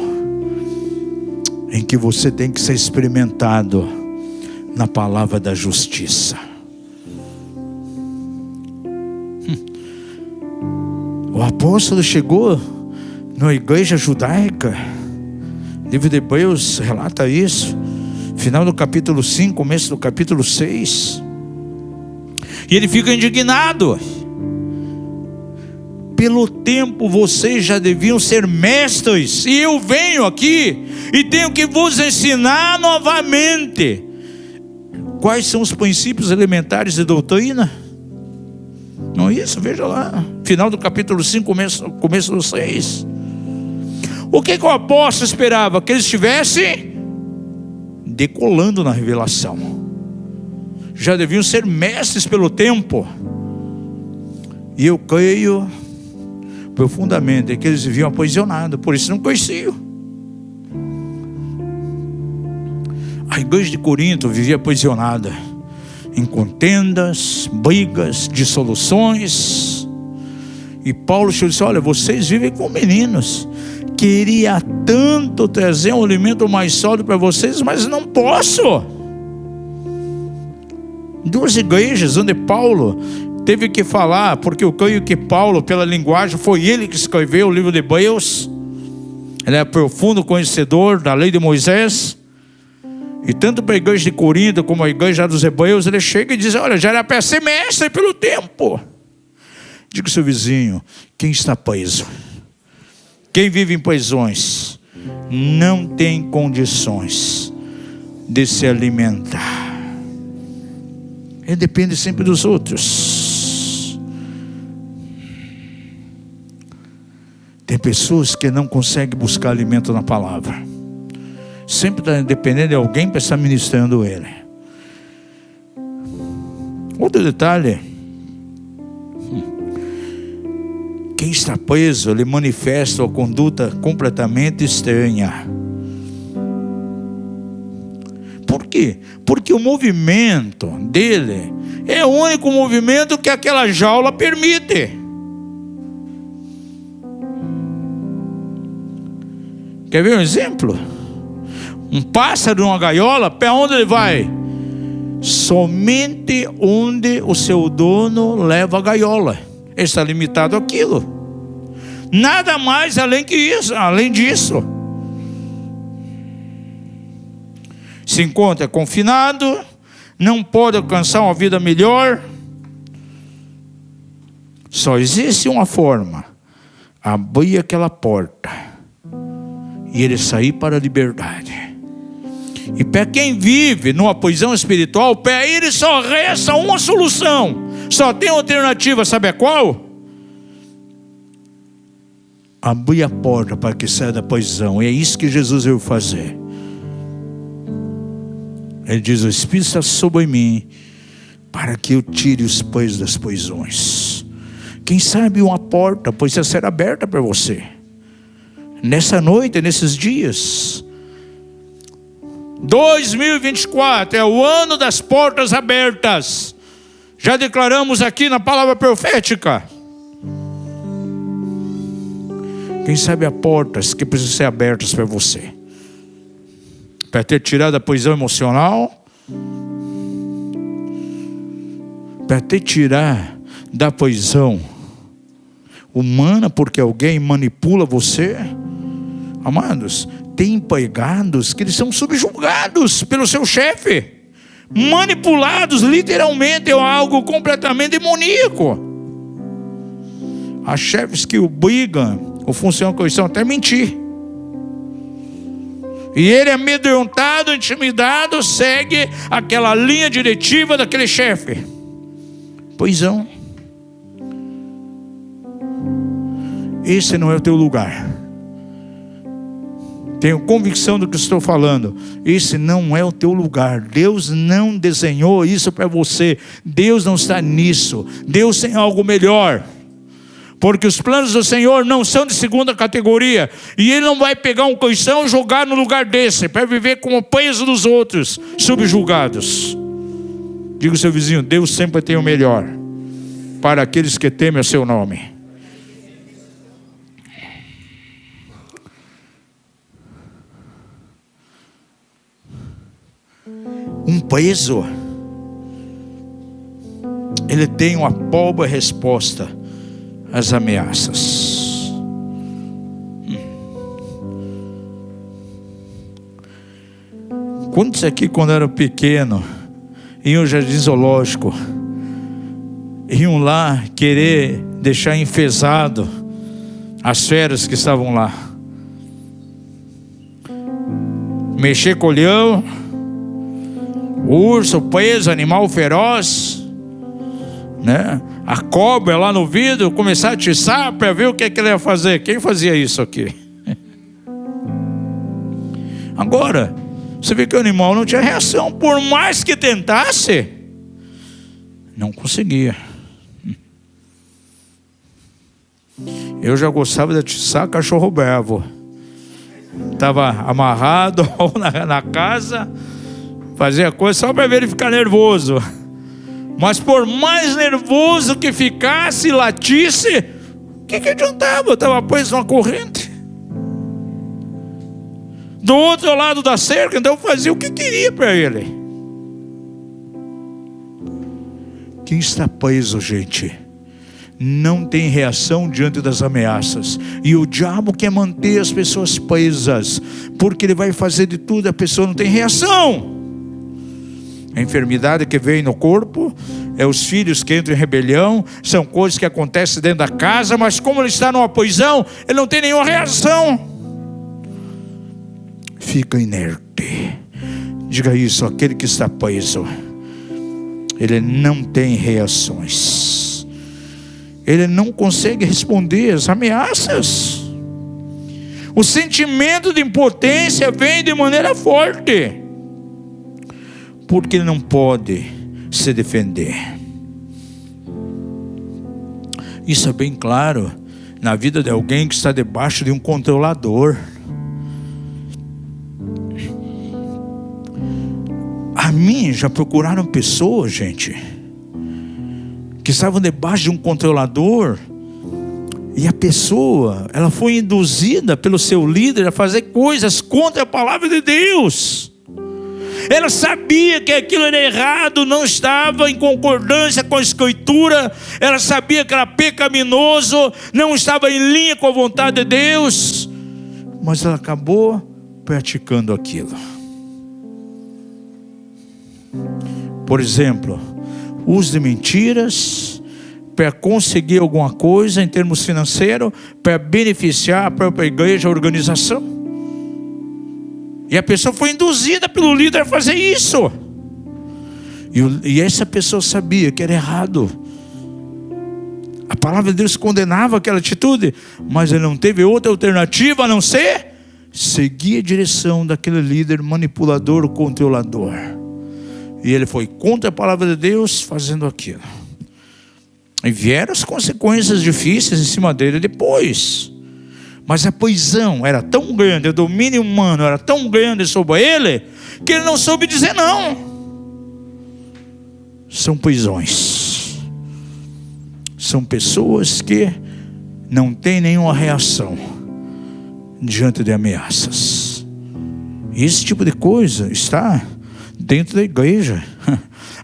em que você tem que ser experimentado na palavra da justiça. O apóstolo chegou na igreja judaica, o livro de Hebreus relata isso, final do capítulo 5, começo do capítulo 6, e ele fica indignado. Pelo tempo vocês já deviam ser mestres, e eu venho aqui e tenho que vos ensinar novamente quais são os princípios elementares de doutrina. Não é isso? Veja lá, final do capítulo 5, começo do 6. O que o apóstolo esperava? Que eles estivessem decolando na revelação. Já deviam ser mestres pelo tempo. E eu creio profundamente que eles viviam aprisionados, por isso não conheciam. A igreja de Corinto vivia aprisionada em contendas, brigas, dissoluções. E Paulo chegou e disse: olha, vocês vivem com meninos. Queria tanto trazer um alimento mais sólido para vocês, mas não posso. Duas igrejas onde Paulo teve que falar, porque eu creio que Paulo, pela linguagem, foi ele que escreveu o livro de Hebreus. Ele é profundo conhecedor da lei de Moisés. E tanto para a igreja de Corinto como a igreja dos Hebreus, ele chega e diz: olha, já era para ser mestre pelo tempo. Diga ao seu vizinho: quem está preso? Quem vive em prisões não tem condições de se alimentar. Ele depende sempre dos outros. Tem pessoas que não conseguem buscar alimento na palavra. Sempre está dependendo de alguém para estar ministrando ele. Outro detalhe: quem está preso, ele manifesta uma conduta completamente estranha. Por quê? Porque o movimento dele é o único movimento que aquela jaula permite. Quer ver um exemplo? Um pássaro numa gaiola, para onde ele vai? Somente onde o seu dono leva a gaiola. Ele está limitado àquilo. Nada mais além disso. Se encontra confinado, não pode alcançar uma vida melhor. Só existe uma forma: abrir aquela porta e ele sair para a liberdade. E para quem vive numa prisão espiritual, para ele só resta uma solução. Só tem uma alternativa, sabe a qual? Abrir a porta para que saia da prisão. E é isso que Jesus veio fazer. Ele diz: o Espírito está sobre mim para que eu tire os presos das prisões. Quem sabe uma porta precisa ser aberta para você. Nessa noite, nesses dias. 2024 é o ano das portas abertas. Já declaramos aqui na palavra profética. Quem sabe há portas que precisam ser abertas para você, para ter tirado a prisão emocional, para ter tirado da prisão humana, porque alguém manipula você. Amados, tem empregados que eles são subjugados pelo seu chefe, manipulados literalmente, é algo completamente demoníaco. Há chefes que obrigam o funcionário cristão até mentir, e ele, amedrontado, intimidado, segue aquela linha diretiva daquele chefe. Prisão. Esse não é o teu lugar. Tenho convicção do que estou falando. Esse não é o teu lugar. Deus não desenhou isso para você. Deus não está nisso. Deus tem algo melhor. Porque os planos do Senhor não são de segunda categoria. E Ele não vai pegar um cristão e jogar no lugar desse, para viver como preso dos outros, subjugados. Diga ao seu vizinho: Deus sempre tem o melhor para aqueles que temem o seu nome. Um preso, ele tem uma pobre resposta às ameaças. Quantos aqui, quando eram pequeno, iam ao jardim zoológico, iam lá querer deixar enfesado as feras que estavam lá, mexer com o leão, urso, preso, animal feroz, né? A cobra lá no vidro, começar a atiçar para ver o que ele ia fazer. Quem fazia isso aqui? Agora, você vê que o animal não tinha reação. Por mais que tentasse, não conseguia. Eu já gostava de atiçar cachorro bravo. Estava amarrado na casa, fazia coisa só para ver ele ficar nervoso. Mas por mais nervoso que ficasse, latisse, o que adiantava? Eu estava preso numa corrente do outro lado da cerca, então eu fazia o que queria para ele. Quem está preso, gente, não tem reação diante das ameaças. E o diabo quer manter as pessoas presas, porque ele vai fazer de tudo, a pessoa não tem reação. A enfermidade que vem no corpo os filhos que entram em rebelião, são coisas que acontecem dentro da casa, mas como ele está numa prisão, ele não tem nenhuma reação. Fica inerte. Diga isso, aquele que está preso, ele não tem reações. Ele não consegue responder às ameaças. O sentimento de impotência vem de maneira forte, porque ele não pode se defender. Isso é bem claro na vida de alguém que está debaixo de um controlador. A mim já procuraram pessoas, gente, que estavam debaixo de um controlador, e a pessoa, ela foi induzida pelo seu líder a fazer coisas contra a palavra de Deus. Ela sabia que aquilo era errado, não estava em concordância com a Escritura. Ela sabia que era pecaminoso, não estava em linha com a vontade de Deus, mas ela acabou praticando aquilo. Por exemplo, uso de mentiras para conseguir alguma coisa em termos financeiros, para beneficiar a própria igreja, a organização. E a pessoa foi induzida pelo líder a fazer isso. E essa pessoa sabia que era errado. A palavra de Deus condenava aquela atitude, mas ele não teve outra alternativa a não ser seguir a direção daquele líder manipulador, controlador. E ele foi contra a palavra de Deus fazendo aquilo. E vieram as consequências difíceis em cima dele depois. Mas a prisão era tão grande, o domínio humano era tão grande sobre ele, que ele não soube dizer não. São prisões. São pessoas que não têm nenhuma reação diante de ameaças. E esse tipo de coisa está dentro da igreja.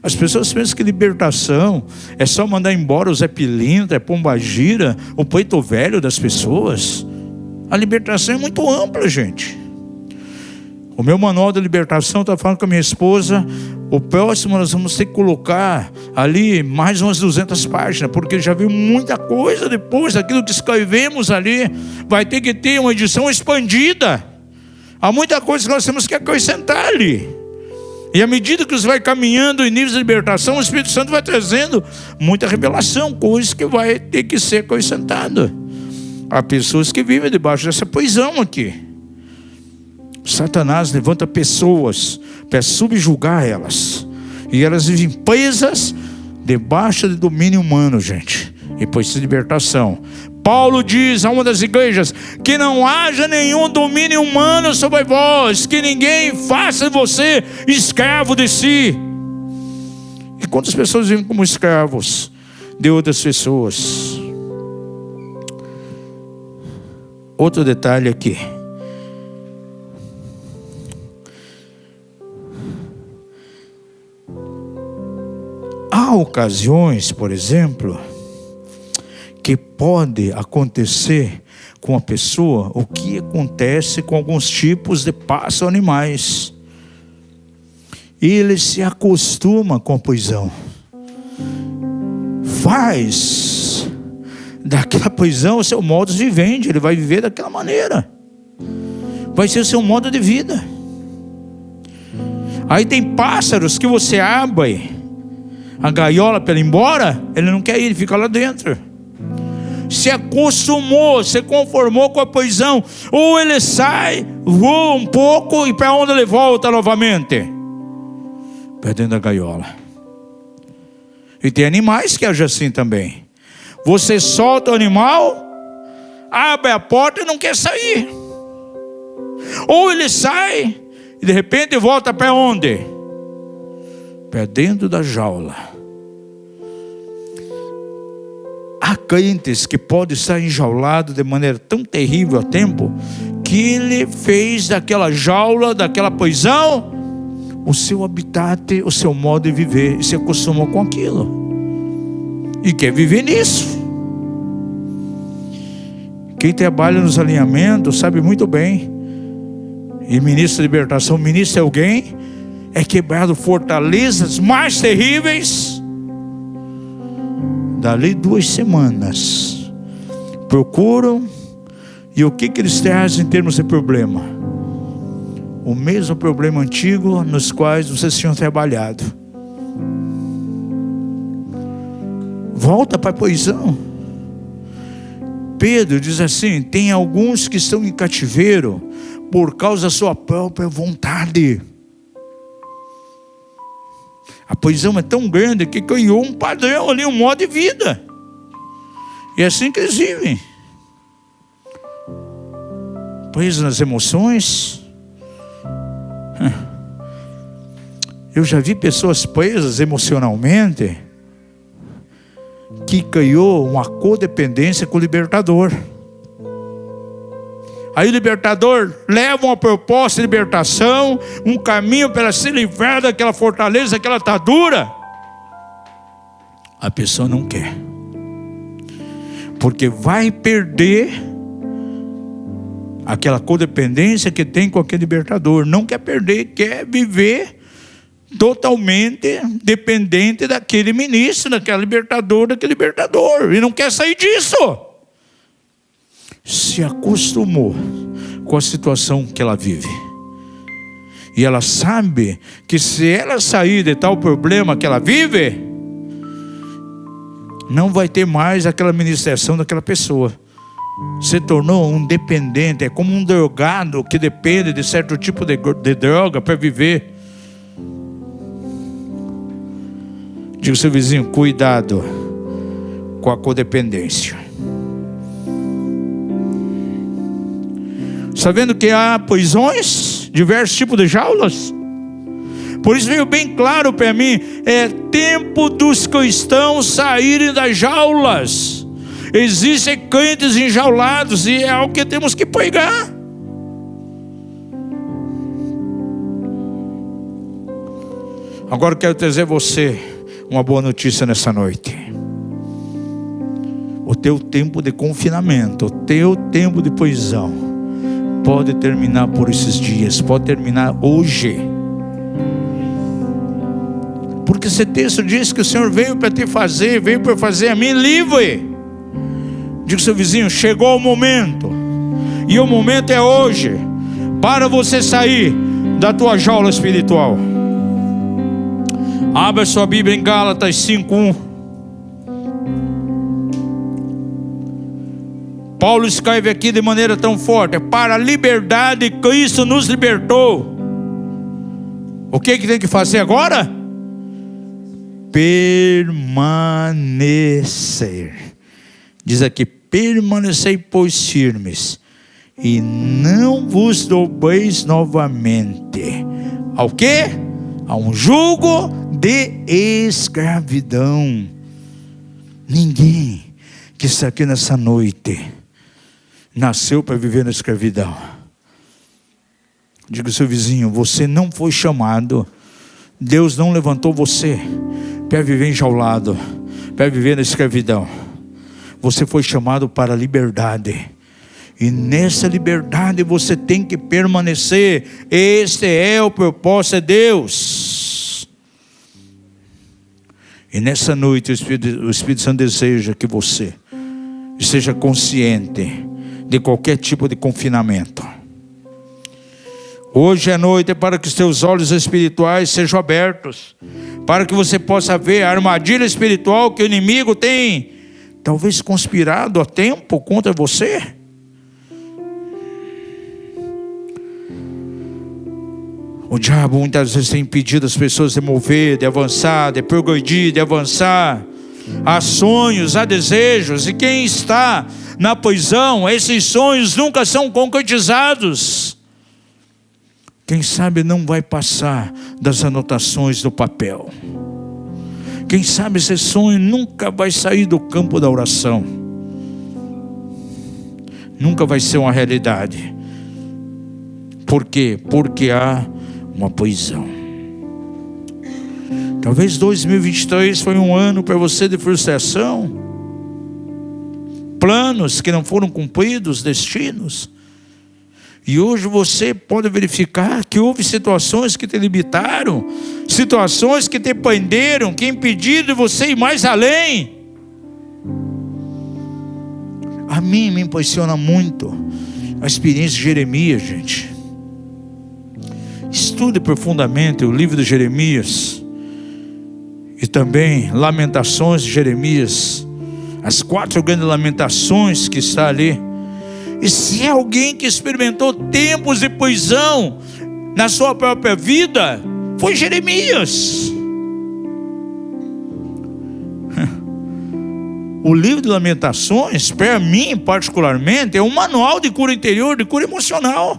As pessoas pensam que libertação é só mandar embora o Zé Pilintra, a Pombagira, o peito velho das pessoas. A libertação é muito ampla, gente. O meu manual de libertação, está falando com a minha esposa, o próximo nós vamos ter que colocar ali mais umas 200 páginas, porque já viu muita coisa depois daquilo que escrevemos ali. Vai ter que ter uma edição expandida. Há muita coisa que nós temos que acrescentar ali. E à medida que você vai caminhando em níveis de libertação, o Espírito Santo vai trazendo muita revelação, coisas que vai ter que ser acrescentada. Há pessoas que vivem debaixo dessa prisão aqui. Satanás levanta pessoas para subjugar elas, e elas vivem presas debaixo de domínio humano, gente, e precisa de libertação. Paulo diz a uma das igrejas que não haja nenhum domínio humano sobre vós, que ninguém faça de você escravo de si. E quantas pessoas vivem como escravos de outras pessoas? Outro detalhe aqui. Há ocasiões, por exemplo, que pode acontecer com a pessoa o que acontece com alguns tipos de pássaros animais. Ele se acostuma com a prisão. Faz daquela prisão o seu modus vivendi. Ele vai viver daquela maneira. Vai ser o seu modo de vida. Aí tem pássaros que você abre a gaiola para ele ir embora, ele não quer ir, ele fica lá dentro. Se acostumou, se conformou com a prisão. Ou ele sai, voa um pouco, e para onde ele volta novamente? Para dentro da gaiola. E tem animais que agem assim também. Você solta o animal, abre a porta e não quer sair. Ou ele sai e de repente volta para onde? Para dentro da jaula. Há crentes que podem estar enjaulados de maneira tão terrível a tempo, que ele fez daquela jaula, daquela prisão, o seu habitat, o seu modo de viver, e se acostumou com aquilo, e quer viver nisso. Quem trabalha nos alinhamentos sabe muito bem, e ministro de libertação, ministro é alguém, é quebrado fortalezas mais terríveis, Dali 2 semanas, procuram, e o que eles trazem em termos de problema? O mesmo problema antigo nos quais vocês tinham trabalhado. Volta para a prisão. Pedro diz assim: tem alguns que estão em cativeiro por causa da sua própria vontade. A prisão é tão grande que criou um padrão ali, um modo de vida. E é assim que eles vivem. Presos nas emoções. Eu já vi pessoas presas emocionalmente que criou uma codependência com o libertador. Aí o libertador leva uma proposta de libertação, um caminho para ela se livrar daquela fortaleza, daquela atadura. A pessoa não quer, porque vai perder aquela codependência que tem com aquele libertador. Não quer perder, quer viver totalmente dependente daquele ministro, daquela libertadora, daquele libertador, e não quer sair disso. Se acostumou com a situação que ela vive, e ela sabe que se ela sair de tal problema que ela vive, não vai ter mais aquela ministração daquela pessoa. Se tornou um dependente. É como um drogado que depende de certo tipo de droga para viver. Diga ao seu vizinho: cuidado com a codependência. Sabendo que há prisões, diversos tipos de jaulas. Por isso veio bem claro para mim: é tempo dos cristãos saírem das jaulas. Existem crentes enjaulados e é algo que temos que pregar. Agora eu quero trazer a você uma boa notícia nessa noite. O teu tempo de confinamento, o teu tempo de prisão pode terminar por esses dias, pode terminar hoje. Porque esse texto diz que o Senhor veio para te fazer, veio para fazer a mim livre. Diga ao seu vizinho: chegou o momento, e o momento é hoje, para você sair da tua jaula espiritual. Abra sua Bíblia em Gálatas 5:1. Paulo escreve aqui de maneira tão forte: para a liberdade Cristo nos libertou. O que tem que fazer agora? Permanecer. Diz aqui: permanecei, pois, firmes, e não vos dobreis novamente. Ao quê? A um jugo de escravidão. Ninguém que está aqui nessa noite nasceu para viver na escravidão. Diga ao seu vizinho: você não foi chamado, Deus não levantou você para viver enjaulado, para viver na escravidão. Você foi chamado para a liberdade, e nessa liberdade você tem que permanecer. Este é o propósito de Deus. E nessa noite o Espírito Santo deseja que você esteja consciente de qualquer tipo de confinamento. Hoje é noite para que os teus olhos espirituais sejam abertos, para que você possa ver a armadilha espiritual que o inimigo tem talvez conspirado há tempo contra você. O diabo muitas vezes tem impedido as pessoas de mover, de avançar, de progredir, de avançar. Há sonhos, há desejos, e quem está na prisão, esses sonhos nunca são concretizados. Quem sabe não vai passar das anotações do papel. Quem sabe esse sonho nunca vai sair do campo da oração. Nunca vai ser uma realidade. Por quê? Porque há uma prisão. Talvez 2023 foi um ano para você de frustração. Planos que não foram cumpridos, destinos. E hoje você pode verificar que houve situações que te limitaram, situações que te prenderam, que impediram de você ir mais além. A mim me impressiona muito a experiência de Jeremias, gente. Estude profundamente o livro de Jeremias e também Lamentações de Jeremias, as 4 grandes lamentações que está ali. E se é alguém que experimentou tempos de prisão na sua própria vida, foi Jeremias. O livro de Lamentações, para mim particularmente, é um manual de cura interior, de cura emocional.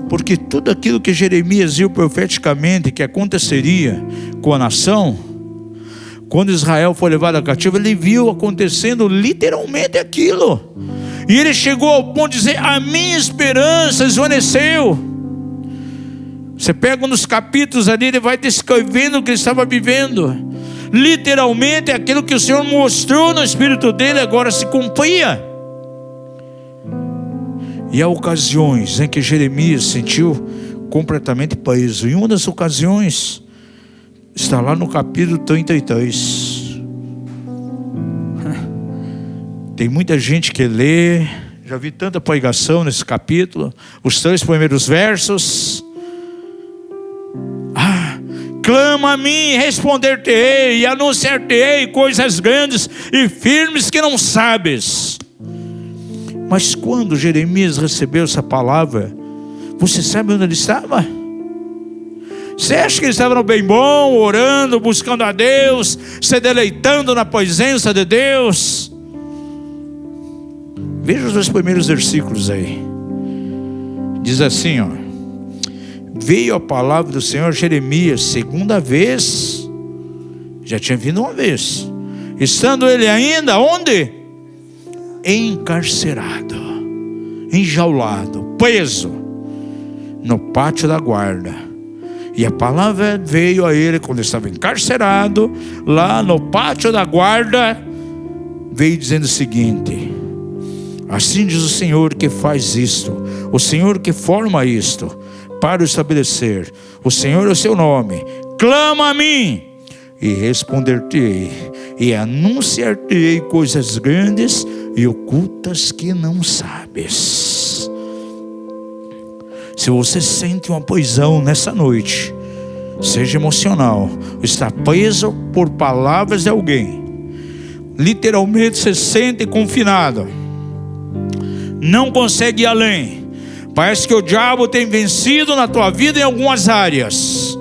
Porque tudo aquilo que Jeremias viu profeticamente que aconteceria com a nação, quando Israel foi levado a cativo, ele viu acontecendo literalmente aquilo. E ele chegou ao ponto de dizer: a minha esperança esvaneceu. Você pega nos capítulos ali, ele vai descrevendo o que ele estava vivendo. Literalmente aquilo que o Senhor mostrou no Espírito dele agora se cumpria. E há ocasiões em que Jeremias sentiu completamente preso. E uma das ocasiões está lá no capítulo 33. Tem muita gente que lê, já vi tanta pregação nesse capítulo, os 3 primeiros versos. Clama a mim, responder-te-ei, e anunciar-te-ei coisas grandes e firmes que não sabes. Mas quando Jeremias recebeu essa palavra, você sabe onde ele estava? Você acha que ele estava no bem bom, orando, buscando a Deus, se deleitando na presença de Deus? Veja os 2 primeiros versículos aí. Diz assim, ó: veio a palavra do Senhor a Jeremias 2ª vez. Já tinha vindo uma vez, estando ele ainda onde? Encarcerado, enjaulado, preso no pátio da guarda. E a palavra veio a ele quando ele estava encarcerado, lá no pátio da guarda, veio dizendo o seguinte: assim diz o Senhor que faz isto, o Senhor que forma isto para o estabelecer, o Senhor é o seu nome. Clama a mim e responder-te-ei, e anunciar-te-ei coisas grandes e ocultas que não sabes. Se você sente uma prisão nessa noite, seja emocional, está preso por palavras de alguém, literalmente se sente confinado, não consegue ir além, parece que o diabo tem vencido na tua vida em algumas áreas.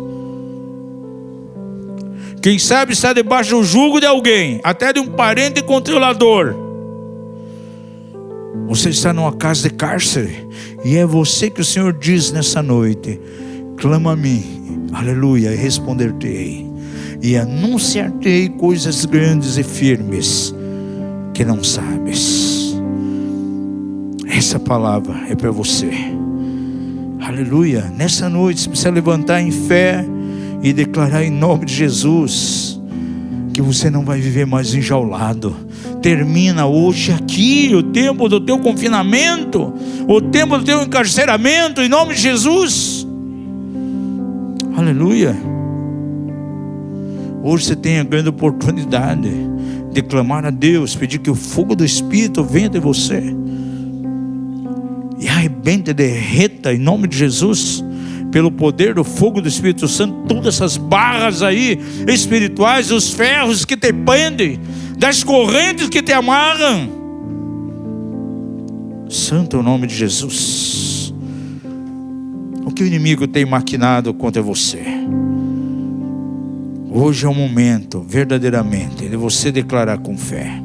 Quem sabe está debaixo do jugo de alguém, até de um parente controlador. Você está numa casa de cárcere, e é você que o Senhor diz nessa noite: clama a mim, aleluia, e responder-te-ei, e anunciar-te-ei coisas grandes e firmes que não sabes. Essa palavra é para você, aleluia. Nessa noite você precisa levantar em fé e declarar em nome de Jesus que você não vai viver mais enjaulado. Termina hoje aqui o tempo do teu confinamento, o tempo do teu encarceramento, em nome de Jesus, aleluia. Hoje você tem a grande oportunidade de clamar a Deus, pedir que o fogo do Espírito venha de você e arrebente, derreta em nome de Jesus, pelo poder do fogo do Espírito Santo, todas essas barras aí espirituais, os ferros que te prendem, das correntes que te amarram. Santo é o nome de Jesus. O que o inimigo tem maquinado contra você, hoje é o momento verdadeiramente de você declarar com fé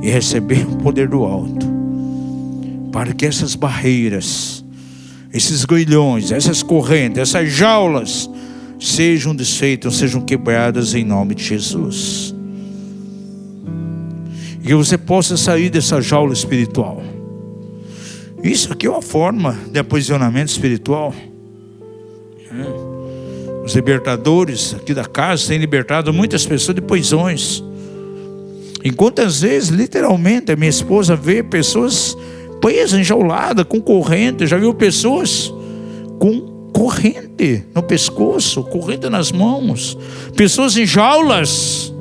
e receber o poder do alto, para que essas barreiras, esses grilhões, essas correntes, essas jaulas sejam desfeitas, sejam quebradas em nome de Jesus. E que você possa sair dessa jaula espiritual. Isso aqui é uma forma de aprisionamento espiritual. Os libertadores aqui da casa têm libertado muitas pessoas de prisões. Enquanto às vezes, literalmente, a minha esposa vê pessoas presas, enjauladas, com corrente. Já viu pessoas com corrente no pescoço, corrente nas mãos, pessoas em jaulas,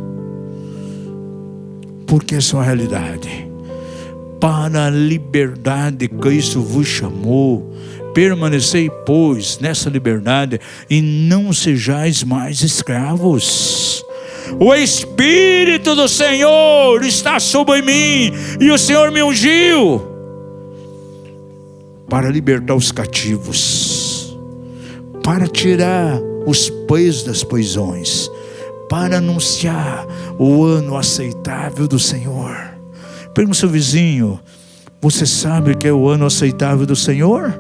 porque essa é uma realidade. Para a liberdade Cristo vos chamou. Permanecei, pois, nessa liberdade e não sejais mais escravos. O Espírito do Senhor está sobre mim e o Senhor me ungiu para libertar os cativos, para tirar os presos das prisões, para anunciar o ano aceitável do Senhor. Pergunta ao seu vizinho: você sabe que é o ano aceitável do Senhor?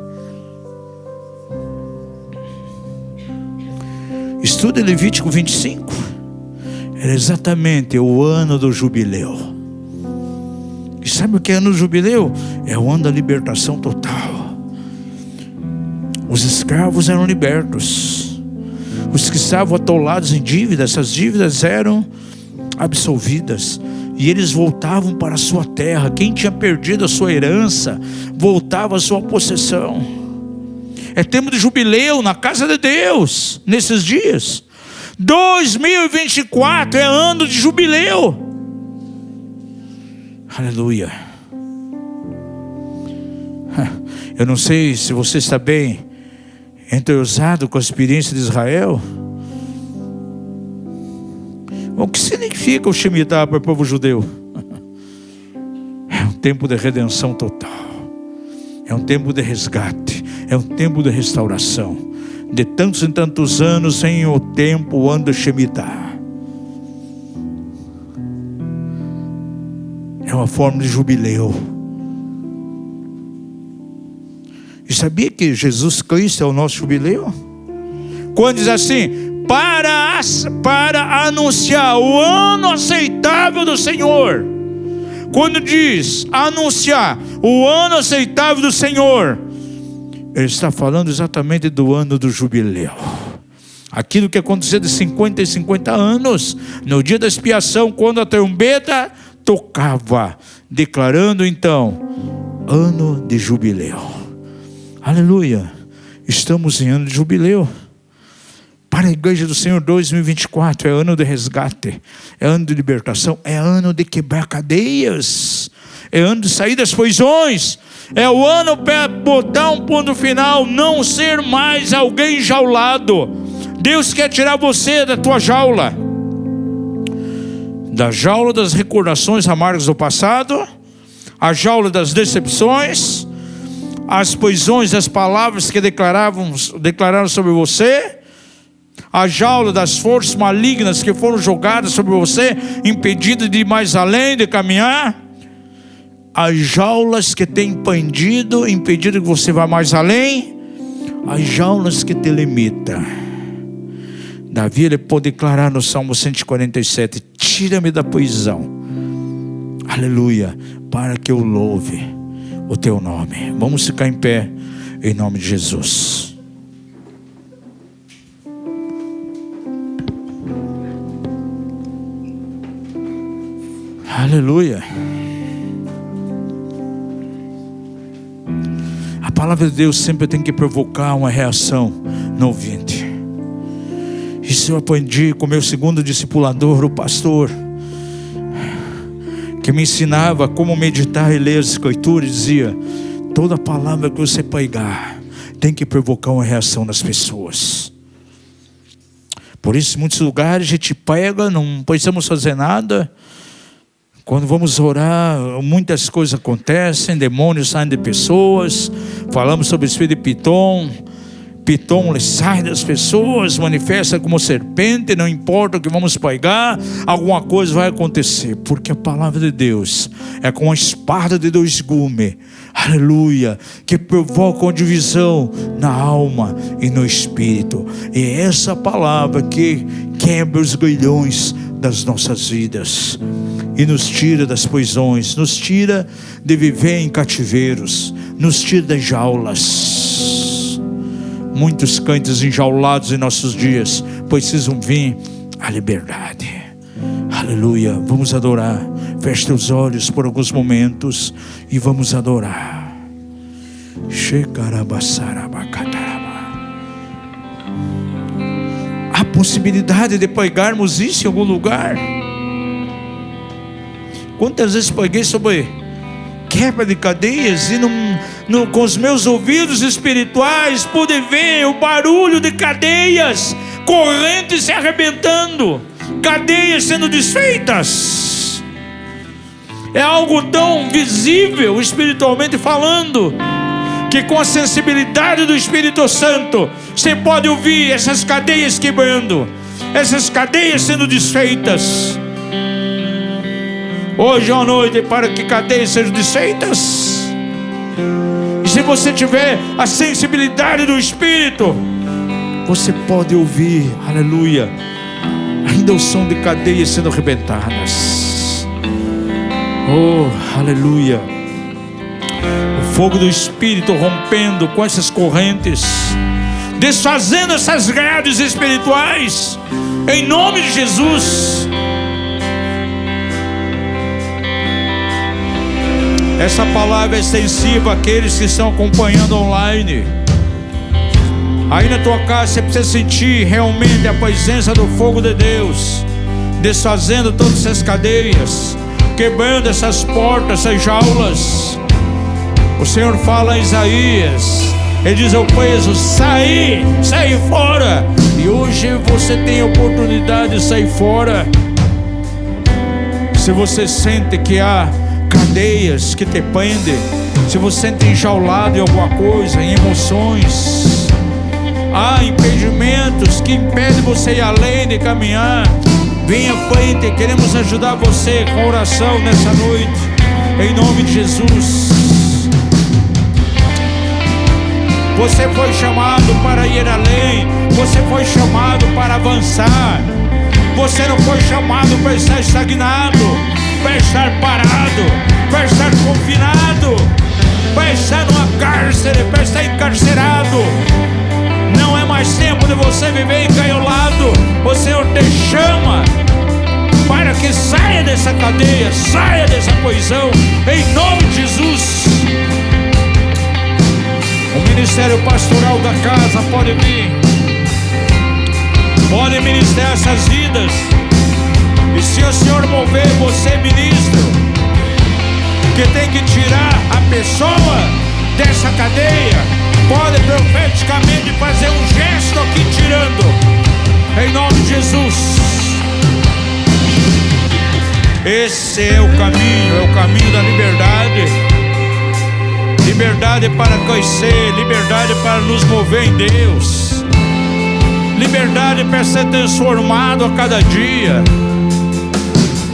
Estuda Levítico 25. Era exatamente o ano do jubileu. E sabe o que é o ano do jubileu? É o ano da libertação total. Os escravos eram libertos. Os que estavam atolados em dívidas, essas dívidas eram absolvidas. E eles voltavam para a sua terra. Quem tinha perdido a sua herança, voltava à sua possessão. É tempo de jubileu na casa de Deus, nesses dias. 2024 é ano de jubileu. Aleluia. Eu não sei se você está bem entrosado com a experiência de Israel. O que significa o Shemitah para o povo judeu? É um tempo de redenção total. É um tempo de resgate. É um tempo de restauração. De tantos e tantos anos vem o tempo, o ano do Shemitah. É uma forma de jubileu. E sabia que Jesus Cristo é o nosso jubileu? Quando diz assim: para anunciar o ano aceitável do Senhor. Quando diz anunciar o ano aceitável do Senhor, ele está falando exatamente do ano do jubileu. Aquilo que acontecia de 50 em 50 anos, no dia da expiação, quando a trombeta tocava, declarando então, ano de jubileu. Aleluia, estamos em ano de jubileu. Para a igreja do Senhor, 2024 é ano de resgate, é ano de libertação, é ano de quebrar cadeias, é ano de sair das prisões, é o ano para botar um ponto final, não ser mais alguém enjaulado. Deus quer tirar você da tua jaula, da jaula das recordações amargas do passado, a jaula das decepções, as prisões das palavras que declararam sobre você, a jaula das forças malignas que foram jogadas sobre você, impedido de ir mais além, de caminhar, as jaulas que têm impedido que você vá mais além, as jaulas que te limitam. Davi, ele pode declarar no Salmo 147, tira-me da prisão, aleluia, para que eu louve o teu nome. Vamos ficar em pé, em nome de Jesus. Aleluia. A palavra de Deus sempre tem que provocar uma reação no ouvinte. Isso eu aprendi com meu segundo discipulador, o pastor, que me ensinava como meditar e ler as escrituras, e dizia: toda palavra que você pregar tem que provocar uma reação nas pessoas. Por isso, em muitos lugares a gente prega, não precisamos fazer nada. Quando vamos orar, muitas coisas acontecem, demônios saem de pessoas. Falamos sobre o espírito de Pitom. Pitom sai das pessoas, manifesta como serpente. Não importa o que vamos pregar, alguma coisa vai acontecer, porque a palavra de Deus é como uma espada de dois gumes, aleluia, que provoca uma divisão na alma e no espírito. E é essa palavra que quebra os grilhões das nossas vidas e nos tira das prisões, nos tira de viver em cativeiros, nos tira das jaulas. Muitos crentes enjaulados em nossos dias precisam vir à liberdade. Aleluia. Vamos adorar. Feche teus olhos por alguns momentos e vamos adorar. Há possibilidade de pregarmos isso em algum lugar? Quantas vezes preguei sobre quebra de cadeias e com os meus ouvidos espirituais pude ver o barulho de cadeias, correntes se arrebentando, cadeias sendo desfeitas. É algo tão visível espiritualmente falando, que com a sensibilidade do Espírito Santo você pode ouvir essas cadeias quebrando, essas cadeias sendo desfeitas. Hoje é uma noite para que cadeias sejam desfeitas. E se você tiver a sensibilidade do Espírito, você pode ouvir, aleluia, ainda o som de cadeias sendo arrebentadas. Oh, aleluia. O fogo do Espírito rompendo com essas correntes, desfazendo essas grades espirituais, em nome de Jesus. Essa palavra é extensiva àqueles que estão acompanhando online. Aí na tua casa você precisa sentir realmente a presença do fogo de Deus, desfazendo todas essas cadeias, quebrando essas portas, essas jaulas. O Senhor fala em Isaías, Ele diz ao preso: sai fora. E hoje você tem a oportunidade de sair fora. Se você sente que há cadeias que te prendem, se você sente enjaulado em alguma coisa, em emoções, há impedimentos que impedem você ir além de caminhar, venha à frente, queremos ajudar você com oração nessa noite, em nome de Jesus. Você foi chamado para ir além, você foi chamado para avançar. Você não foi chamado para estar estagnado, para estar parado, para estar confinado, para estar numa cárcere, para estar encarcerado. Não é mais tempo de você viver encaiolado. O Senhor te chama para que saia dessa cadeia, saia dessa prisão, em nome de Jesus. O ministério pastoral da casa pode vir, pode ministrar essas vidas. E se o Senhor mover você, ministro, que tem que tirar a pessoa dessa cadeia, pode profeticamente fazer um gesto aqui tirando, em nome de Jesus. Esse é o caminho da liberdade. Liberdade para crescer, liberdade para nos mover em Deus, liberdade para ser transformado a cada dia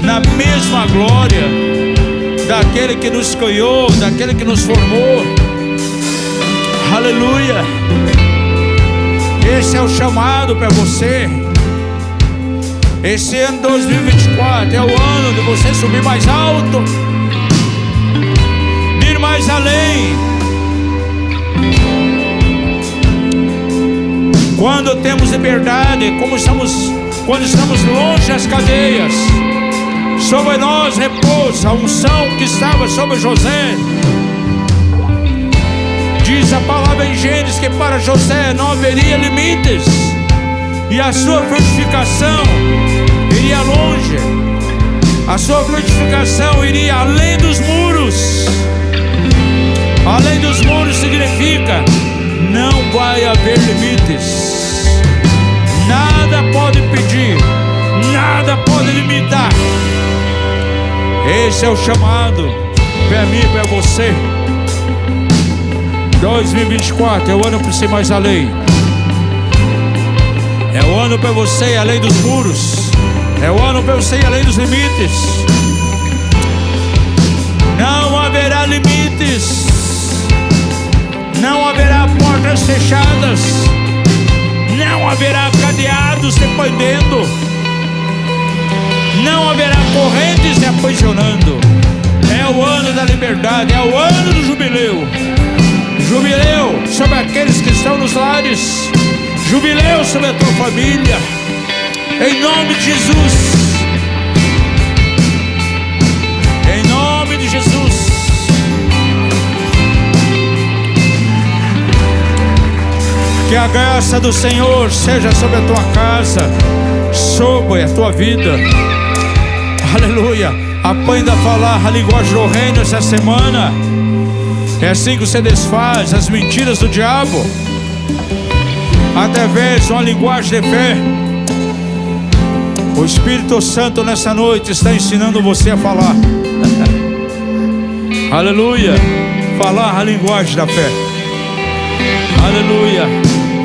na mesma glória daquele que nos criou, daquele que nos formou. Aleluia. Esse é o chamado para você. Esse ano 2024 é o ano de você subir mais alto, ir mais além. Quando temos liberdade, quando estamos longe das cadeias, sobre nós repousa a unção que estava sobre José. Diz a palavra em Gênesis que para José não haveria limites, e a sua frutificação iria longe, a sua frutificação iria além dos muros. Além dos muros significa não vai haver limites. Nada pode impedir, nada pode limitar. Esse é o chamado para mim e para você. 2024 é o ano para ser mais além. É o ano para você ir além dos muros. É o ano para você ir além dos limites. Não haverá limites. Não haverá portas fechadas. Não haverá cadeados te prendendo. Não haverá correntes te aprisionando. É o ano da liberdade. É o ano do jubileu. Jubileu sobre aqueles que estão nos lares. Jubileu sobre a tua família. Em nome de Jesus. Em nome de Jesus. Que a graça do Senhor seja sobre a tua casa, sobre a tua vida. Aleluia. Aprenda a falar a linguagem do reino essa semana. É assim que você desfaz as mentiras do diabo, através de uma linguagem de fé. O Espírito Santo nessa noite está ensinando você a falar. Aleluia. Falar a linguagem da fé. Aleluia.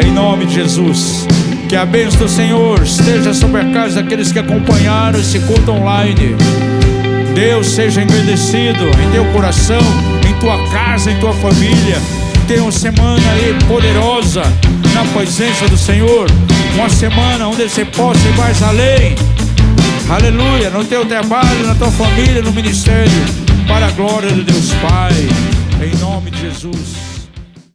Em nome de Jesus. Que a bênção do Senhor esteja sobre a casa daqueles que acompanharam esse culto online. Deus seja engrandecido em teu coração, em tua casa, em tua família. Tenha uma semana aí poderosa na presença do Senhor. Uma semana onde você possa ir mais além. Aleluia. No teu trabalho, na tua família, no ministério. Para a glória de Deus Pai. Em nome de Jesus.